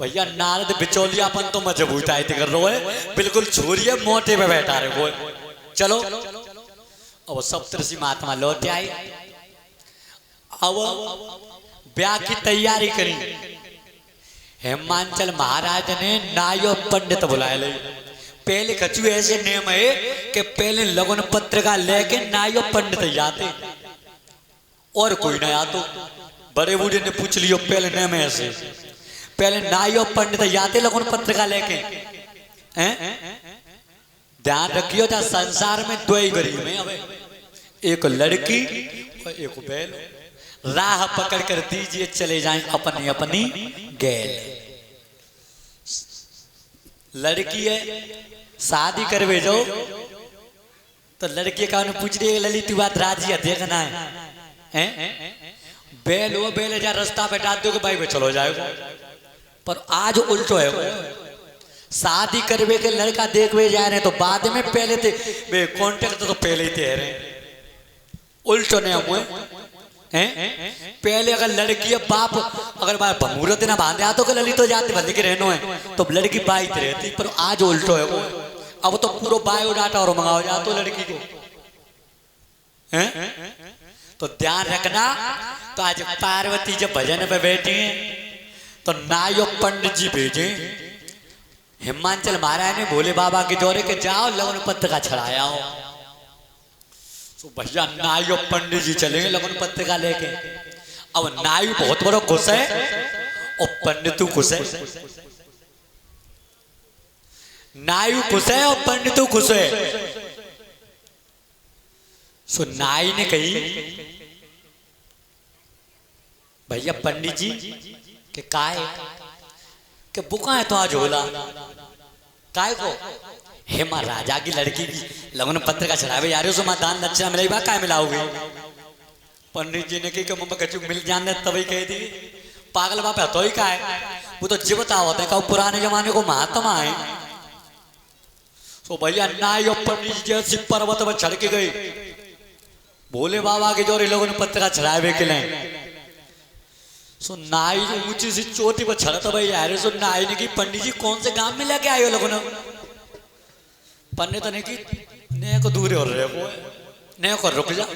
भैया नारद बिचौलियापन तो मजबूत आए थे कर रहे है बिल्कुल छोरिए मोटे पे बैठा रहे वो। चलो अब सप्तर्षि महात्मा लौट आए। अब ब्याह की तैयारी करी। हिमांचल महाराज ने नायो पंडित बुलाए ले। पहले कछु ऐसे नियम है कि पहले लगन पत्रिका लेके नायो पंडित जाते और कोई ना आतो। बड़े बूढ़े ने पूछ लियो पहले नियम ऐसे पहले नायो पंडित जाते लगन पत्रिका लेके। ध्यान रखियो था संसार में 2 ही गरीब है। अब एक लड़की और एक बैल। राह पकड़ कर दीजिए चले जाएं अपनी अपनी गैल। लड़की है शादी करवे जाओ तो लड़की का पूछ रही है ललित बात राजी है देखना है? बैल वो बैल जा रास्ता पे डाल दो भाई चलो जाएगा। पर आज उल्टो है वो शादी करवे के लड़का देखवे जा रहे तो बाद में पहले थे कॉन्टेक्ट तो पहले ही थे उल्टो नहीं हुए हैं। पहले अगर लड़की बाप अगर मुहूर्त ना बांधे आ तो ललित तो जाते भले के रहनो है तो लड़की बाइट रहती। पर आज उल्टो है वो। अब तो पूरा बायोडाटा और मंगाओ जा तो लड़की को हैं। तो ध्यान रखना। तो आज पार्वती जब भजन पे बैठी है तो नायो पंडित जी भेजे। हिमांचल महाराज ने भोले बाबा के दौरे के जाओ लगन पत्रिका छड़ाया हो। तो भैया नायु पंडित जी चलेंगे लगन पत्रिका लेके। अब नायु बहुत बड़ा खुश है और पंडित खुश है। नायु खुश है और पंडित खुश है। सो नाई ने कही भैया पंडित जी के काय के बुका है तो आज होला काय को हेमा राजा की लड़की की लगन पत्रिका चढ़ावे जा रहे हो सो दान दक्षिणा मिलाई बा काय मिलाओगे? पंडित जी ने कही मम्मा कचू मिल जाने तभी कह दी पागल बाप है तो ही का है वो तो जीवता होता है पुराने जमाने को महात्मा है। तो तो भैया नाई और पंडित जी जैसी पर्वत में चढ़ के गए भोले बाबा के जोर लोगों ने पत्थर चढ़ाए के लिए सो नाई जो ऊंची सी चोटी पर चढ़ा था भाई यार सो नाई ने की पंडित जी कौन से गांव में लेके आए हो लोगों ने पंडित ने की ने को दूर हो रहे वो ने को रुक जा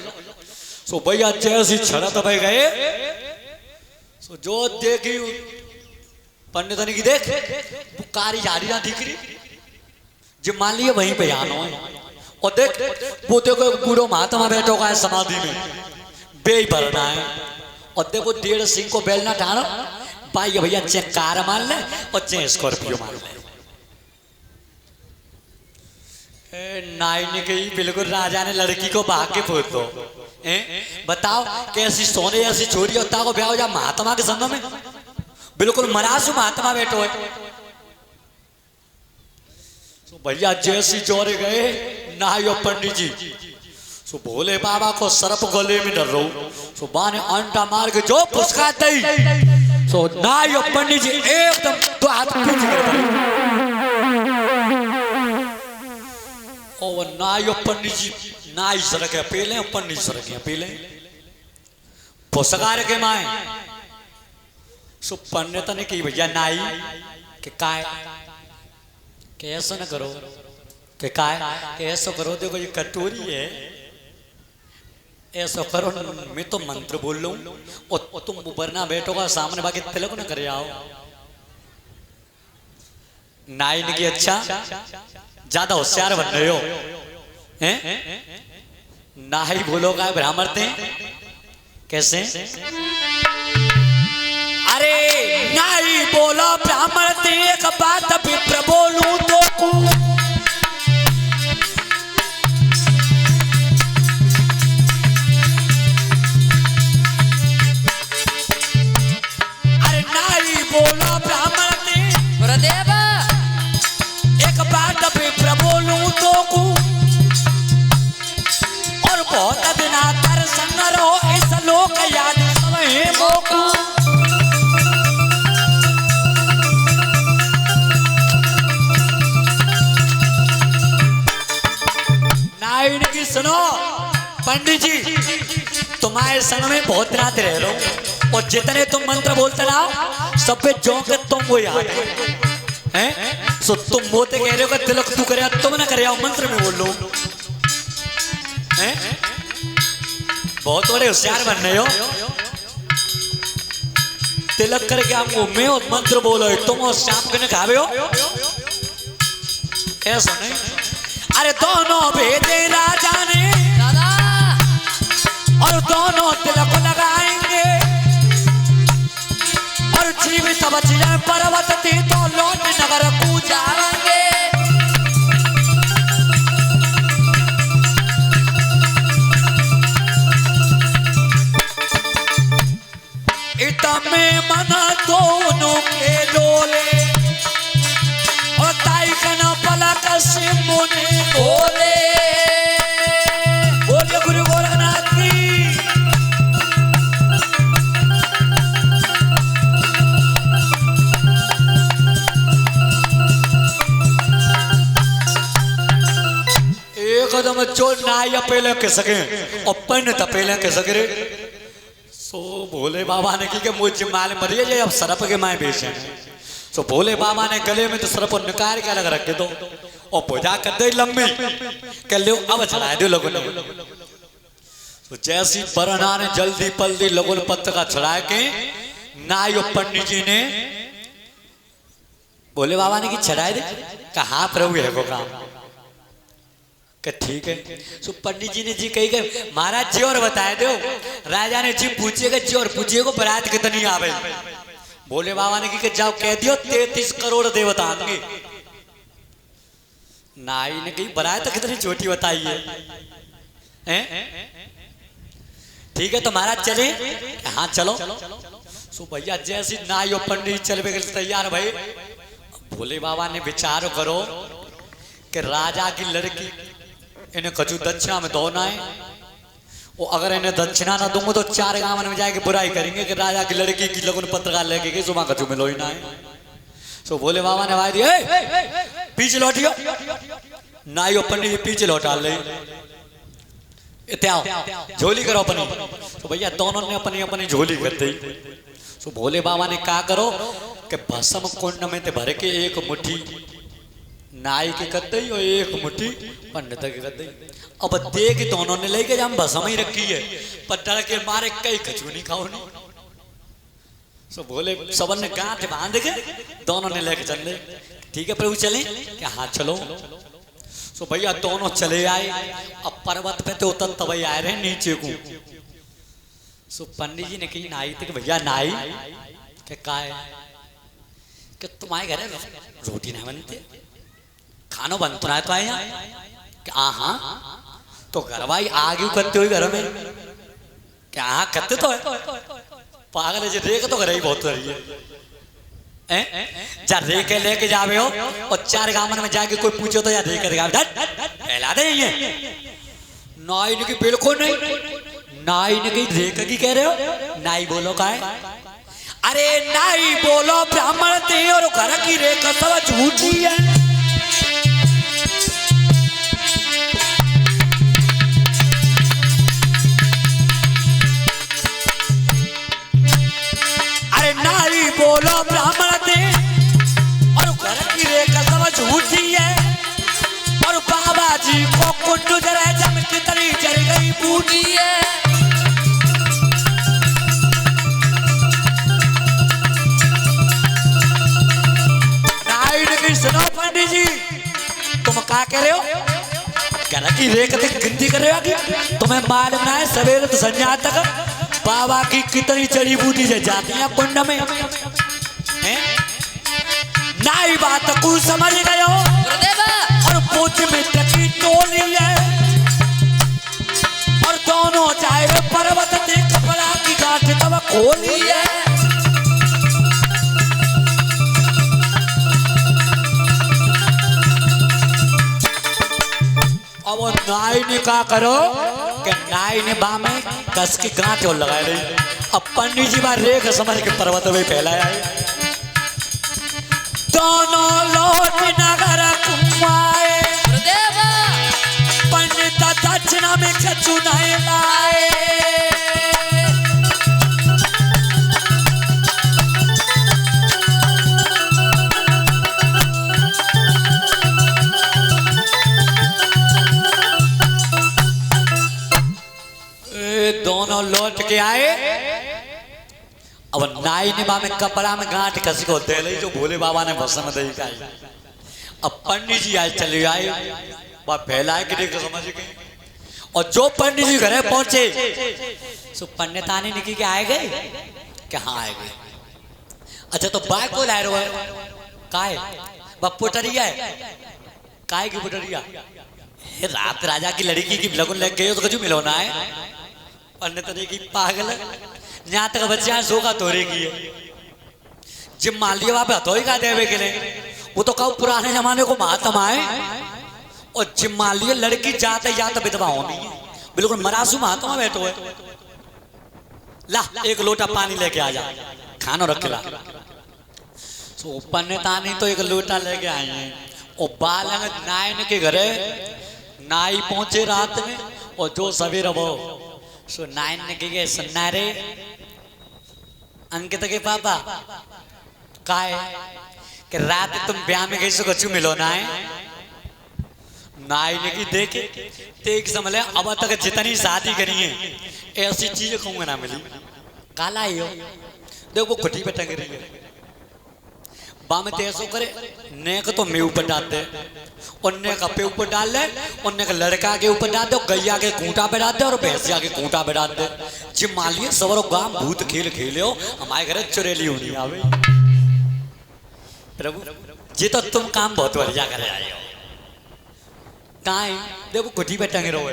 सो भैया जैसी चढ़ा था भाई गए सो जो देखी पंडित ने की देख कारी झाड़ियां दिख रही जो मान लिया वहीं पे आना है और देख वो देखो बूढ़ो महात्मा बैठो का है समाधि में बे भरना है और देखो 1.5 सिंह को बेलना ठानो भाई भैया चे कार मान ले और चे स्कॉर्पियो मान ले नाई ने कही बिल्कुल राजा ने लड़की को भाग के पूछ दो बताओ कैसी सोने ऐसी चोरी होता को ब्याह हो जा महात्मा के संग में बिल्कुल मरासू महात्मा बैठो है तो भैया जैसी जोरे गए नाई और पंडित जी सो भोले बाबा को सर्प गले में डर रहा सो बा ने अंडा मार के जो पुस्का दई सो नाई और पंडित जी एकदम तो हाथ पीछे कर पड़े और नाई और पंडित जी नाई सड़क है पहले और पंडित सड़क है पहले पुस्का के माए सो पंडित ने की भैया नाई के काय के ऐसा न करो के काय के ऐसा करो देखो ये कटोरी है ऐसा करो मैं तो मंत्र बोल लूं और तुम उबरना बैठोगा सामने बाकी तिलक न करे आओ नाई ने की अच्छा ज्यादा होशियार बन रहे हो हैं नाई बोलोगा ब्राह्मण थे कैसे अरे नाई बोलो ब्राह्मण थे एक बात विप्र बोलूं तो अरे नाई बोलो ब्राह्मण थे गुरुदेव एक बात विप्र बोलूं तो और बहुत दिना तर संग रहो इस लोक याद समय मोकू की सुनो पंडित जी तुम्हारे संग में बहुत रात रह रहा हूं और जितने तुम मंत्र बोलते ना सब पे जो के तुम वो याद हैं सो तुम बोलते कह रहे हो कि तिलक तू करे तुम ना करे आओ मंत्र में बोल लो हैं बहुत बड़े होशियार बन रहे हो तिलक करके आपको मैं और मंत्र बोलो तुम और शाम के न खावे हो ऐसा नहीं अरे दोनों भेदे राजा ने दादा और दोनों तिलक लगाएंगे और जीवित बचिया पर्वत थी तो लौट नगर को जाएंगे इतने मना दोनों के डोले और ताई कना पलक से मुने बोले बोले गुरु गोरखनाथ की एकदम चोर नाई पहले के सके और पन पहले के सके सो भोले बाबा ने की मुझे माल मरिए जाए अब सरप के माए बेचे तो भोले बाबा ने गले में तो सरप निकाल के अलग रख दो और पूजा कर दे लंबी कर लो अब चला दो लोगों ने तो जैसी बरना ने जल्दी पल्दी लोगों ने पत्थर का चढ़ा के नाई और पंडित जी ने भोले बाबा ने की चढ़ाए दे कहाँ प्रभु है वो काम ठीक है सो पंडित जी ने जी कही गए महाराज जी और बताए दो राजा ने जी पूछेगा जी और पूछेगा बारात कितनी आवे भोले बाबा ने की जाओ कह दियो 33 करोड़ देवता आएंगे नाई ने कही बारात तो कितनी छोटी बताई है ठीक है तो महाराज चले हाँ चलो सो भैया जैसी नाई और पंडित चल पे तैयार भाई भोले बाबा ने विचार करो कि राजा की लड़की इन्हें कछु दक्षिणा में दोना है वो अगर इन्हें दक्षिणा ना दूंगा तो 4 गांव में जाके बुराई करेंगे कि राजा की लड़की की लगन पत्रकार लेके गए सुबह कछु में लोई ना है सो भोले बाबा ने आवाज दी पीछे लौटियो नाई और पंडित जी पीछे लौटा ले, इत्याओ झोली करो अपनी। तो भैया दोनों ने अपनी अपनी झोली कर दी। तो भोले बाबा ने कहा करो कि भस्म कुंड में ते भर के एक मुट्ठी नाई की कर दी और एक मुट्ठी पंडित की कर दी। अब देख दोनों ने लेके हम भस्म ही रखी है, पर डर के मारे कई खचू नहीं खाओ नहीं। तो भोले सबन ने गांठ बांध के दोनों ने लेके चल रहे। ठीक है प्रभु चले क्या? हाँ चलो। तो भैया दोनों चले आए। अब पर्वत पे तो उतर तब आए रहे नीचे को। सो पंडित जी ने कही नाई थे कि भैया नाई क्या है कि तुम्हारे घर रोटी नहीं बनती, खानो बन तो ना है यहाँ? हाँ तो घर भाई आगे करते हुए घर में क्या? हाँ करते तो है। पागल है रेख तो घर ही बहुत रही है। जा रेखे लेके जावे हो और 4 गामन में जाके कोई पूछो तो या रेखे फैला दे। नाई ने की बिल्कुल नहीं। नाई ने कही रेखे की कह रहे हो? नाई बोलो का है? अरे नाई बोलो ब्राह्मण थे और घर की रेखा सब झूठी है। अरे नाई बोलो ब्राह्मण थे और घर की रेखा सब झूठी है। और बाबा जी को कुंड जरा जम कितनी चढ़ गई बूटी है। सुनो पंडित जी तुम क्या कह रहे हो? घर की रेख तक गिनती कर रहे हो कि तुम्हें मालूम ना है सवेरे तो संध्या तक बाबा की कितनी जड़ी बूटी से जाती है कुंड में? नाई बात को समझ गए हो? और पूछ मित्र की टोली है और दोनों चाहे पर्वत से कपड़ा की गांठ तब खोली है। अब नाई ने कहा करो कि नाई ने बा में कस की गांठ और लगाई रही। अब पंडित जी बार रेख समझ के पर्वत में फैलाया है। दोनों लौट नगर कुमाए पंडित दक्षिणा में कछु नहीं लाए। दोनों लौट के आए। अब नाई ने बा में कपड़ा में गांठ कसी को दे ली जो भोले बाबा ने भस्म दे का। अब पंडित जी आए चले आए वह फैलाए कि देख समझ गए। और जो पंडित जी घरे पहुंचे सो पंडित आने निकल के आए गए क्या? हाँ आए गए। अच्छा तो बाय को लाए रहे काय पुटरिया है? काय की पुटरिया? रात राजा की लड़की की लगन लग गई तो कुछ मिलोना है। पंडित ने की पागल यहाँ तक बच्चा सोगा तोरे की है। जिम मान लिया वहां पे हथौड़ी का देवे के लिए वो तो कहो पुराने जमाने को महात्मा है। और जिम मान लिया लड़की जाते जाते विधवा होनी है, बिल्कुल मरासू महात्मा बैठो है। ला एक लोटा पानी लेके आ जा, खाना रख के ला। तो पंडित आनी तो एक लोटा लेके आए हैं। और बालक नायन के घरे नाई पहुंचे रात में और जो सवेरा वो सो नायन ने कहे सुनना रे अंकित के पापा काय कि रात तुम ब्याह में गई सो कछु मिलो ना है। नाई ने की देखे तेज समझ ले अब तक जितनी शादी करी है ऐसी चीजें कहूंगा ना मिली। काला ही हो देखो खुटी पे टंग रही है। बाम तेसो करे नेक तो मैं ऊपर डालते और नेक अपे ऊपर डाल ले और नेक लड़का के ऊपर डाल दे, गैया के खूंटा पे डाल दे और भैंसिया के खूंटा पे डाल दे। जिम मान लिए सवरो गांव भूत खेल खेले हो हमारे घर चुरेली होनी आवे। प्रभु जी तो तुम काम बहुत बढ़िया कर आए हो। कहाँ देखो कुटी पे टंगे रहो।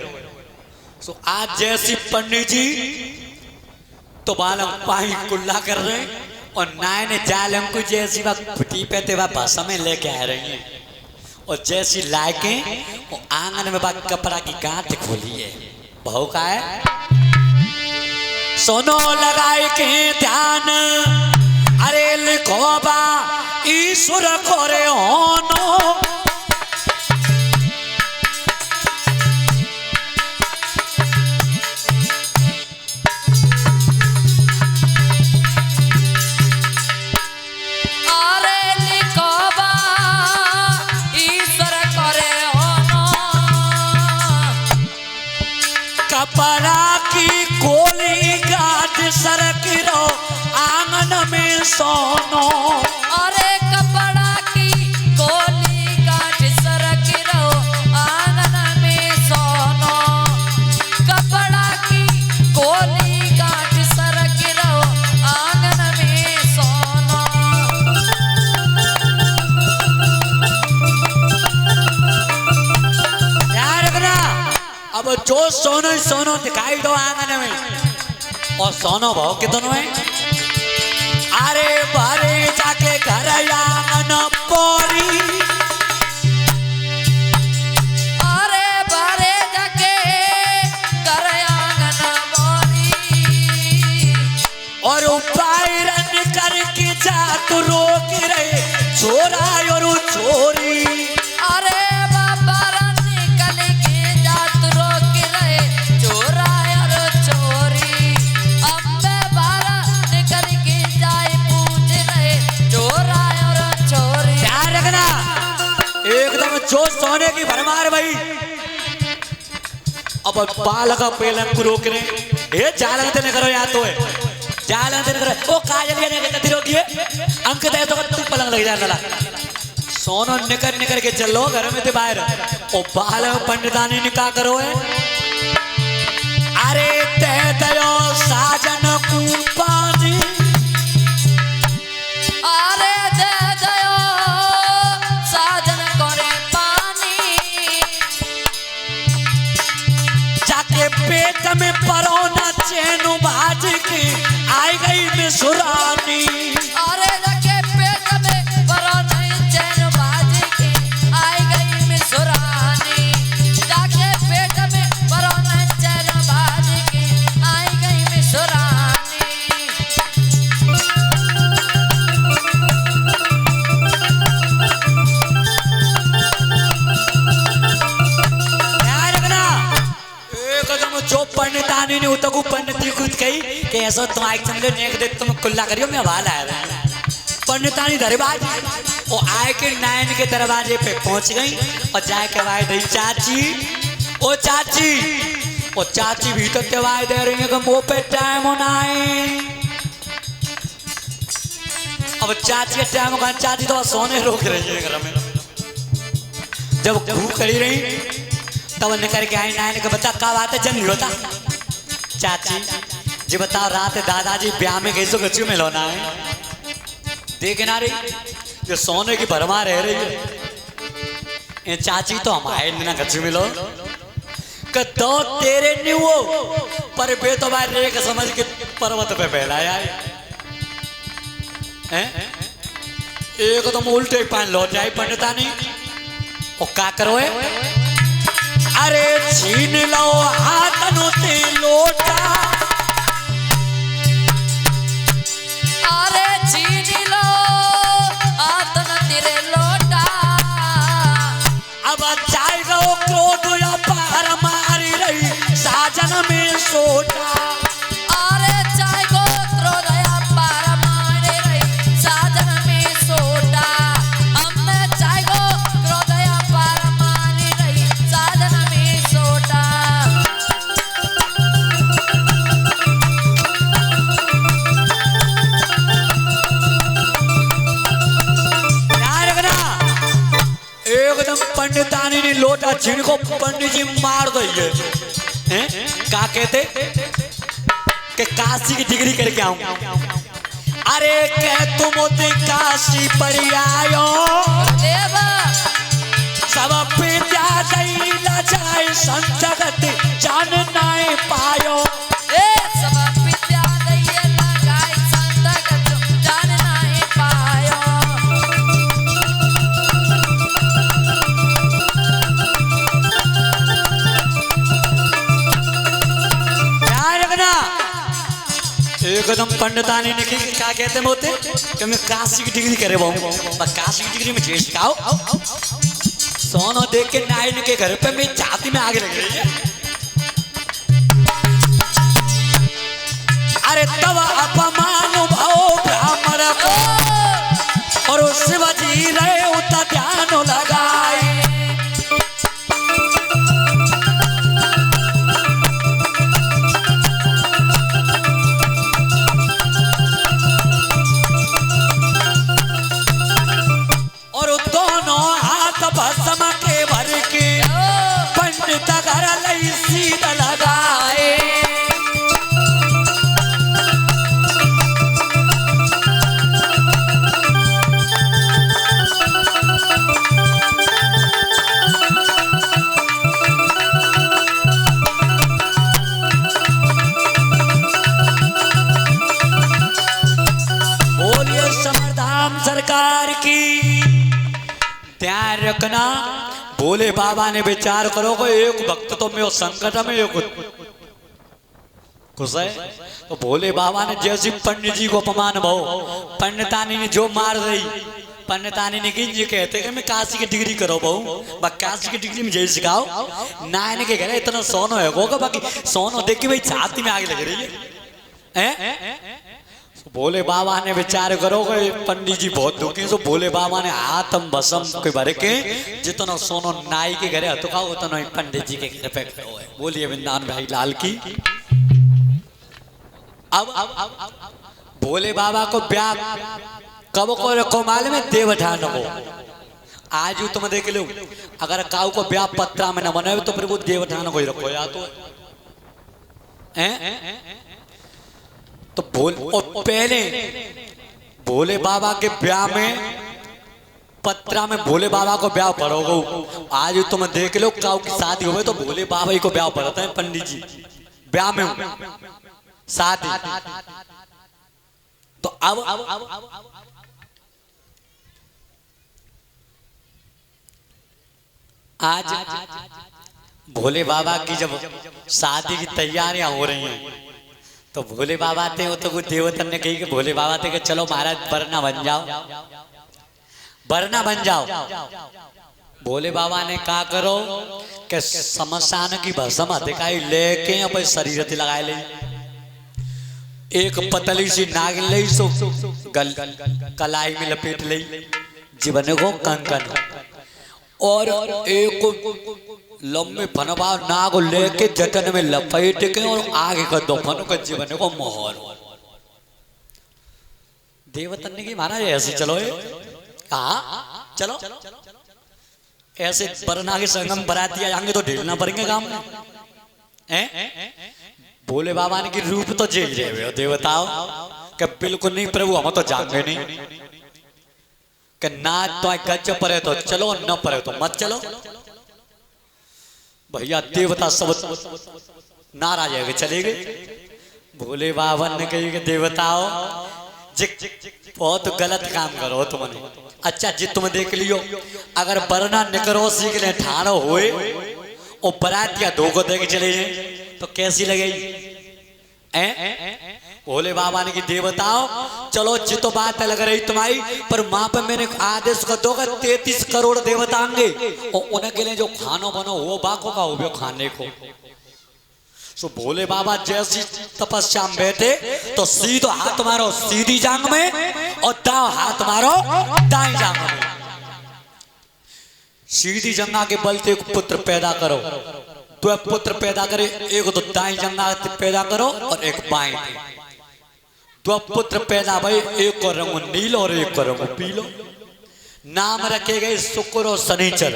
सो आज जैसी पंडित जी तो बालम पाही कुल्ला कर रहे हैं और नाय ने जालम को जैसी वह खुटी पे ते वह भाषा में लेके आ रही है। और जैसी लाके वो आंगन में बात कपड़ा की गांठ खोली है। बहू का है सोनो लगाए के ध्यान अरे लिखो बा ईश्वर करे होनो कपड़ा की गोली गाज सरक रो आंगन में सोनो। अरे कपड़ा की गोली गांठ सरक रो आंगन में सोनो। कपड़ा की गोली गांठ सरक रो आंगन में सोनो। ध्यान रखना, अब जो सोनो ही सोनो दिखाई दो आंगन में, और सोनो भाव के दोनों है। अरे बारे जाके घर आंगन पोरी, अरे बारे जाके घर आंगन मोरी। और बाहर करके जा तू रोक रहे छोरा और छोरी। अरे बाबा निकल के जात रोक रहे चोरा और चोरी। अम्बे बारा निकल के जाए पूछ रहे चोरा और चोरी। ध्यान रखना, एकदम जो सोने की भरमार भाई। अब बालक पेलन को रोक रहे, ये जालन तेने करो या तो है जालन तेने करो। ओ काजल ये नहीं कहती रोकिए, अंक दे तो तू पलंग लग जाने लगा। सोनो निकल के चलो घर में थे बाहर। ओ बालक पंडितानी निकाह करो है। अरे ते दयो साजन को पानी, अरे दे दयो साजन करे पानी। जाके पेट में परोना चैनु भाज के आई गई में सुरानी। अरे जाके पेट में परो नहीं चैन बाज के आई गई में सुरानी। जाके पेट में परो नहीं चैन बाज के आई गई में सुरानी। ध्यान रखना, एकदम जो पंडितानी ने उतकू पंडिती खुद कही कि ऐसा तुम आए समझो नेक देख तुम कुल्ला करियो मैं वाला है। पंडितानी दरबार वो आए के नायन के दरवाजे पे पहुंच गई और जाए के वाय दई चाची। ओ चाची, ओ चाची भीतर के वाय दे रही है कि मुंह पे टाइम होना है। अब चाची के टाइम का चाची तो सोने रोक रही है घर में। जब भूख खड़ी रही तब निकल के आई नायन के बता का बात है जन होता। चाची जी बताओ रात दादाजी ब्याह में गई सो गच्चू में लोना है देखे ना रही जो सोने की भरमा रह रही है। ये चाची तो हमारे ना गच्चू में लो दो तेरे नहीं वो पर बे तो भाई रेख समझ के पर्वत पे फैलाया है। एक तो उल्टे पान लौट जाए पंडिता नहीं वो का करो है। अरे छीन लो हाथ नोते लोटा, अरे छीन लो हाथ न तेरे लोटा। अब जाएगा वो क्रोध या पार मारी रही साजन में सोटा। अरे चाय को क्रोधया पार मारे रही साजन में सोटा। अम्मे चाय को क्रोधया पार मारे रही साजन में सोटा। ध्यान रखना, एकदम पंडितानी ने लोटा जिनको पंडित जी मार दो ये हैं का कहते कि काशी की डिग्री करके आऊं। अरे कह तुम होते काशी पर आयो देवा सब विद्या दैला जाए संजगत जान नाए पायो। ए सब विद्या दैये लगाई संतगत जान नाहि पायो। ध्यान रखना, एकदम पंडितानी ने क्या कहते मोते कि मैं काशी की डिग्री करे बहु बस काशी की डिग्री में जेठ सिखाओ। सोनो देख के नाइन के घर पे मेरी छाती में आग लग रही है। अरे तब अपमान भाव ब्राह्मण को और शिवजी रहे उतना ध्यान लगाए। के भर के पंडित घर लई सीध लगाए। बोलिए समरधाम सरकार की। ध्यान रखना, भोले बाबा ने विचार करो को एक भक्त तो में संकट में एक खुश है। तो भोले बाबा ने जैसे पंडित जी को अपमान भाव, पंडितानी ने जो मार रही, पंडितानी ने की ये कहते कि मैं काशी की डिग्री करो बहु, काशी की डिग्री में जय सिखाओ ना, इन्हें के घरे इतना सोनो है होगा, बाकी सोनो देख के भाई छाती में आग लग रही है। भोले बाबा ने विचार करो पंडित जी बहुत दुखी, तो भोले बाबा ने हाथम भसम के भर के जितना सोनो नाई के घरे हतो खाओ उतना ही पंडित जी के घर पे खाओ है। बोलिए वृंदावन भाई लाल की। अब भोले बाबा को ब्याह कब को रखो मालूम है? देवठान को। आज तुम देख लो, अगर काऊ को ब्याह पत्रा में न बने तो फिर वो देवठान को ही रखो या तो तो पहले भोले बाबा के ब्याह में पत्रा में भोले बाबा को ब्याह पढ़ोगे। आज तुम देख लो काऊ की शादी हो तो भोले बाबा ही को ब्याह पढ़ते हैं पंडित जी ब्याह में शादी। तो अब आज भोले बाबा की जब शादी की तैयारियां हो रही हैं तो भोले बाबा थे वो तो कुछ देवतन ने कही कि भोले बाबा थे कि चलो महाराज वरना बन जाओ, वरना बन जाओ। भोले बाबा ने कहा करो कि शमशान की भस्म अधिकाई लेके अपने शरीर से लगाए ले, एक पतली सी नागिन ले सो कलाई में लपेट ले जीवन को कंकन, और एक लंबे फनवा नाग लेके जटन में लपेट के और आगे का दो फन का जीवन को मोहर। देवतन ने की महाराज ऐसे चलो, हाँ चलो ऐसे बरना के संगम बराती आएंगे तो ढीलना पड़ेंगे काम में। भोले बाबा ने की रूप तो जेल रहे हो देवताओं कि बिल्कुल नहीं प्रभु, हम तो जाएंगे नहीं कि ना तो गज परे तो चलो न परे तो मत चलो। भैया देवता सब नाराज है चले गए। भोले बाबा ने कही कि देवताओं बहुत गलत काम करो तुमने। अच्छा जी तुम देख लियो, अगर बरना निकरो सीख ले ठानो हुए और बरातिया दो को देख चले जाए तो कैसी लगेगी? भोले बाबा ने की देवताओं चलो जी तो बात लग रही तुम्हारी, पर वहां पर मैंने आदेश कर दो 33 करोड़ देवता आएंगे और उनके लिए जो खानो बनो वो बाको का हो खाने को। सो भोले बाबा जैसी तपस्या में बैठे तो सीधो हाथ मारो सीधी जांग में और दाव हाथ मारो दाई जांग में। सीधी जंगा के बल से एक पुत्र पैदा करो, तो पुत्र पैदा करे, एक तो दाई जंगा पैदा करो और एक बाई। तो पुत्र पैदा भाई, एक को रंग नील और एक को रंग पीलो। नाम रखे गए शुक्र और शनिचर।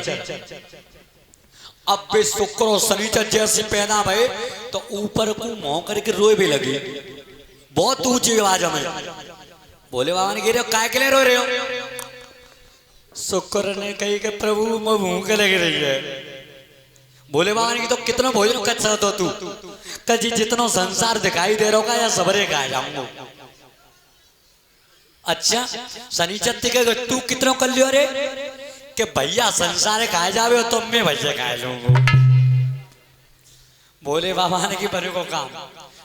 अब वे शुक्र और शनिचर जैसे पैदा भय तो ऊपर को मोह करके रोए भी लगी बहुत ऊंची आवाज में। भोले बाबा ने कह काय के लिए रो रहे हो? शुक्र ने कही कि प्रभु मैं भूख लग रही है। भोले बाबा ने तो कितना भोजन कर सकते हो तू? कजी जितना संसार दिखाई दे रहा या सबरे का जाऊंगा। अच्छा शनिचर के तू कितना कर लियो रे कि भैया संसार खाए जावे तो मैं भैया खाए लूंगा। भोले बाबा ने की बने को काम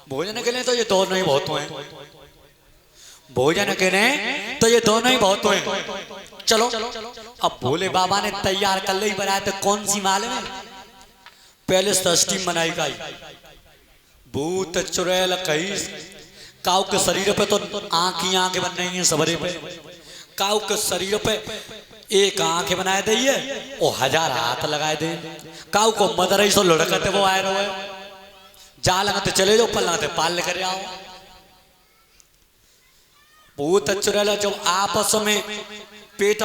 भोजन के लिए तो ये दोनों ही बहुत हैं, भोजन के लिए तो ये दोनों ही बहुत हैं। चलो अब भोले बाबा ने तैयार कर ली बनाया तो कौन सी माल में पहले षष्ठी मनाई गई। भूत चुड़ैल कही काऊ के शरीर पे तो आंखें बन रही हैं सबरे पे। काऊ के शरीर पे एक आंखें बनाए दिए और 1000 हाथ लगाए दे। काऊ को मदर सो लड़कते वो आए रहो जा लगते चले जाओ पल लगते पाल लेकर आओ। भूत चुड़ैल जब आपस में पेट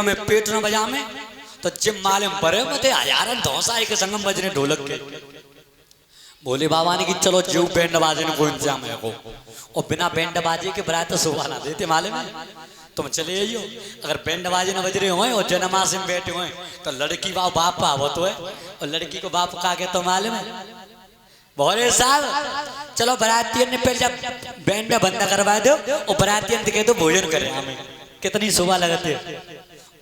न बजा में तो जिम माले बड़े मते हजारन धौसाई के संगम बजने ढोलक के भोले बाबा ने कि चलो जो बैंड बाजे ने कोई इंतजाम है को और बिना बैंड बाजे के बरात तो शोभा ना देते माले में तुम चले आइयो। अगर बैंड बाजे न बज रहे हो और जन्माष्टमी में बैठे हुए तो लड़की बाप आवत हो और लड़की को बाप का के तो माले में भोले साहब चलो बरातियन ने पहले जब बैंड बंद करवा दो और बरातियन के तो भोजन करें हमें कितनी शोभा लगती है।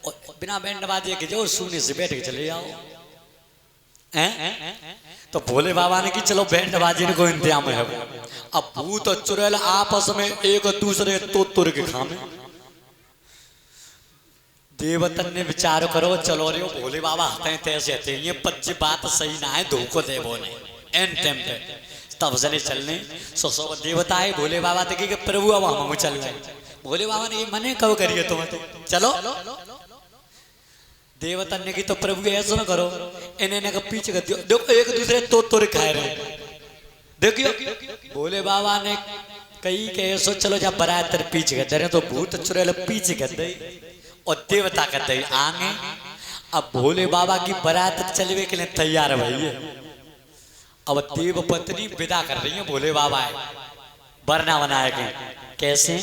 और बिना बैंड बाजे के जो सोने से बैठ के चले जाओ हैं। तो भोले बाबा ने कि चलो बैंड बाजे ने कोई इंतजाम है। अब भूत और चुड़ैल आपस में एक दूसरे तो तुर के खामे। देवतन ने विचार करो चलो रे भोले बाबा हते तैसे हते ये पच्ची बात सही ना है धोखो दे बोने एन टाइम पे तब जने चलने सो देवता है भोले बाबा तक के प्रभु अब हम चल गए। भोले बाबा ने ये मने कब करिए तुम चलो देवता ने की तो प्रभु ऐसा ना करो इन्हें का पीछे कर दियो देखो एक दूसरे तो तुर खाए रहे देखियो। भोले बाबा ने कई के ऐसो चलो जब बरातर पीछे कर दे तो भूत चुड़ैल पीछे कर दे और देवता कहते हैं आगे। अब भोले बाबा की बारात चलवे के लिए तैयार है भैया। अब देव पत्नी विदा कर रही है भोले बाबा है वरना बनाए कैसे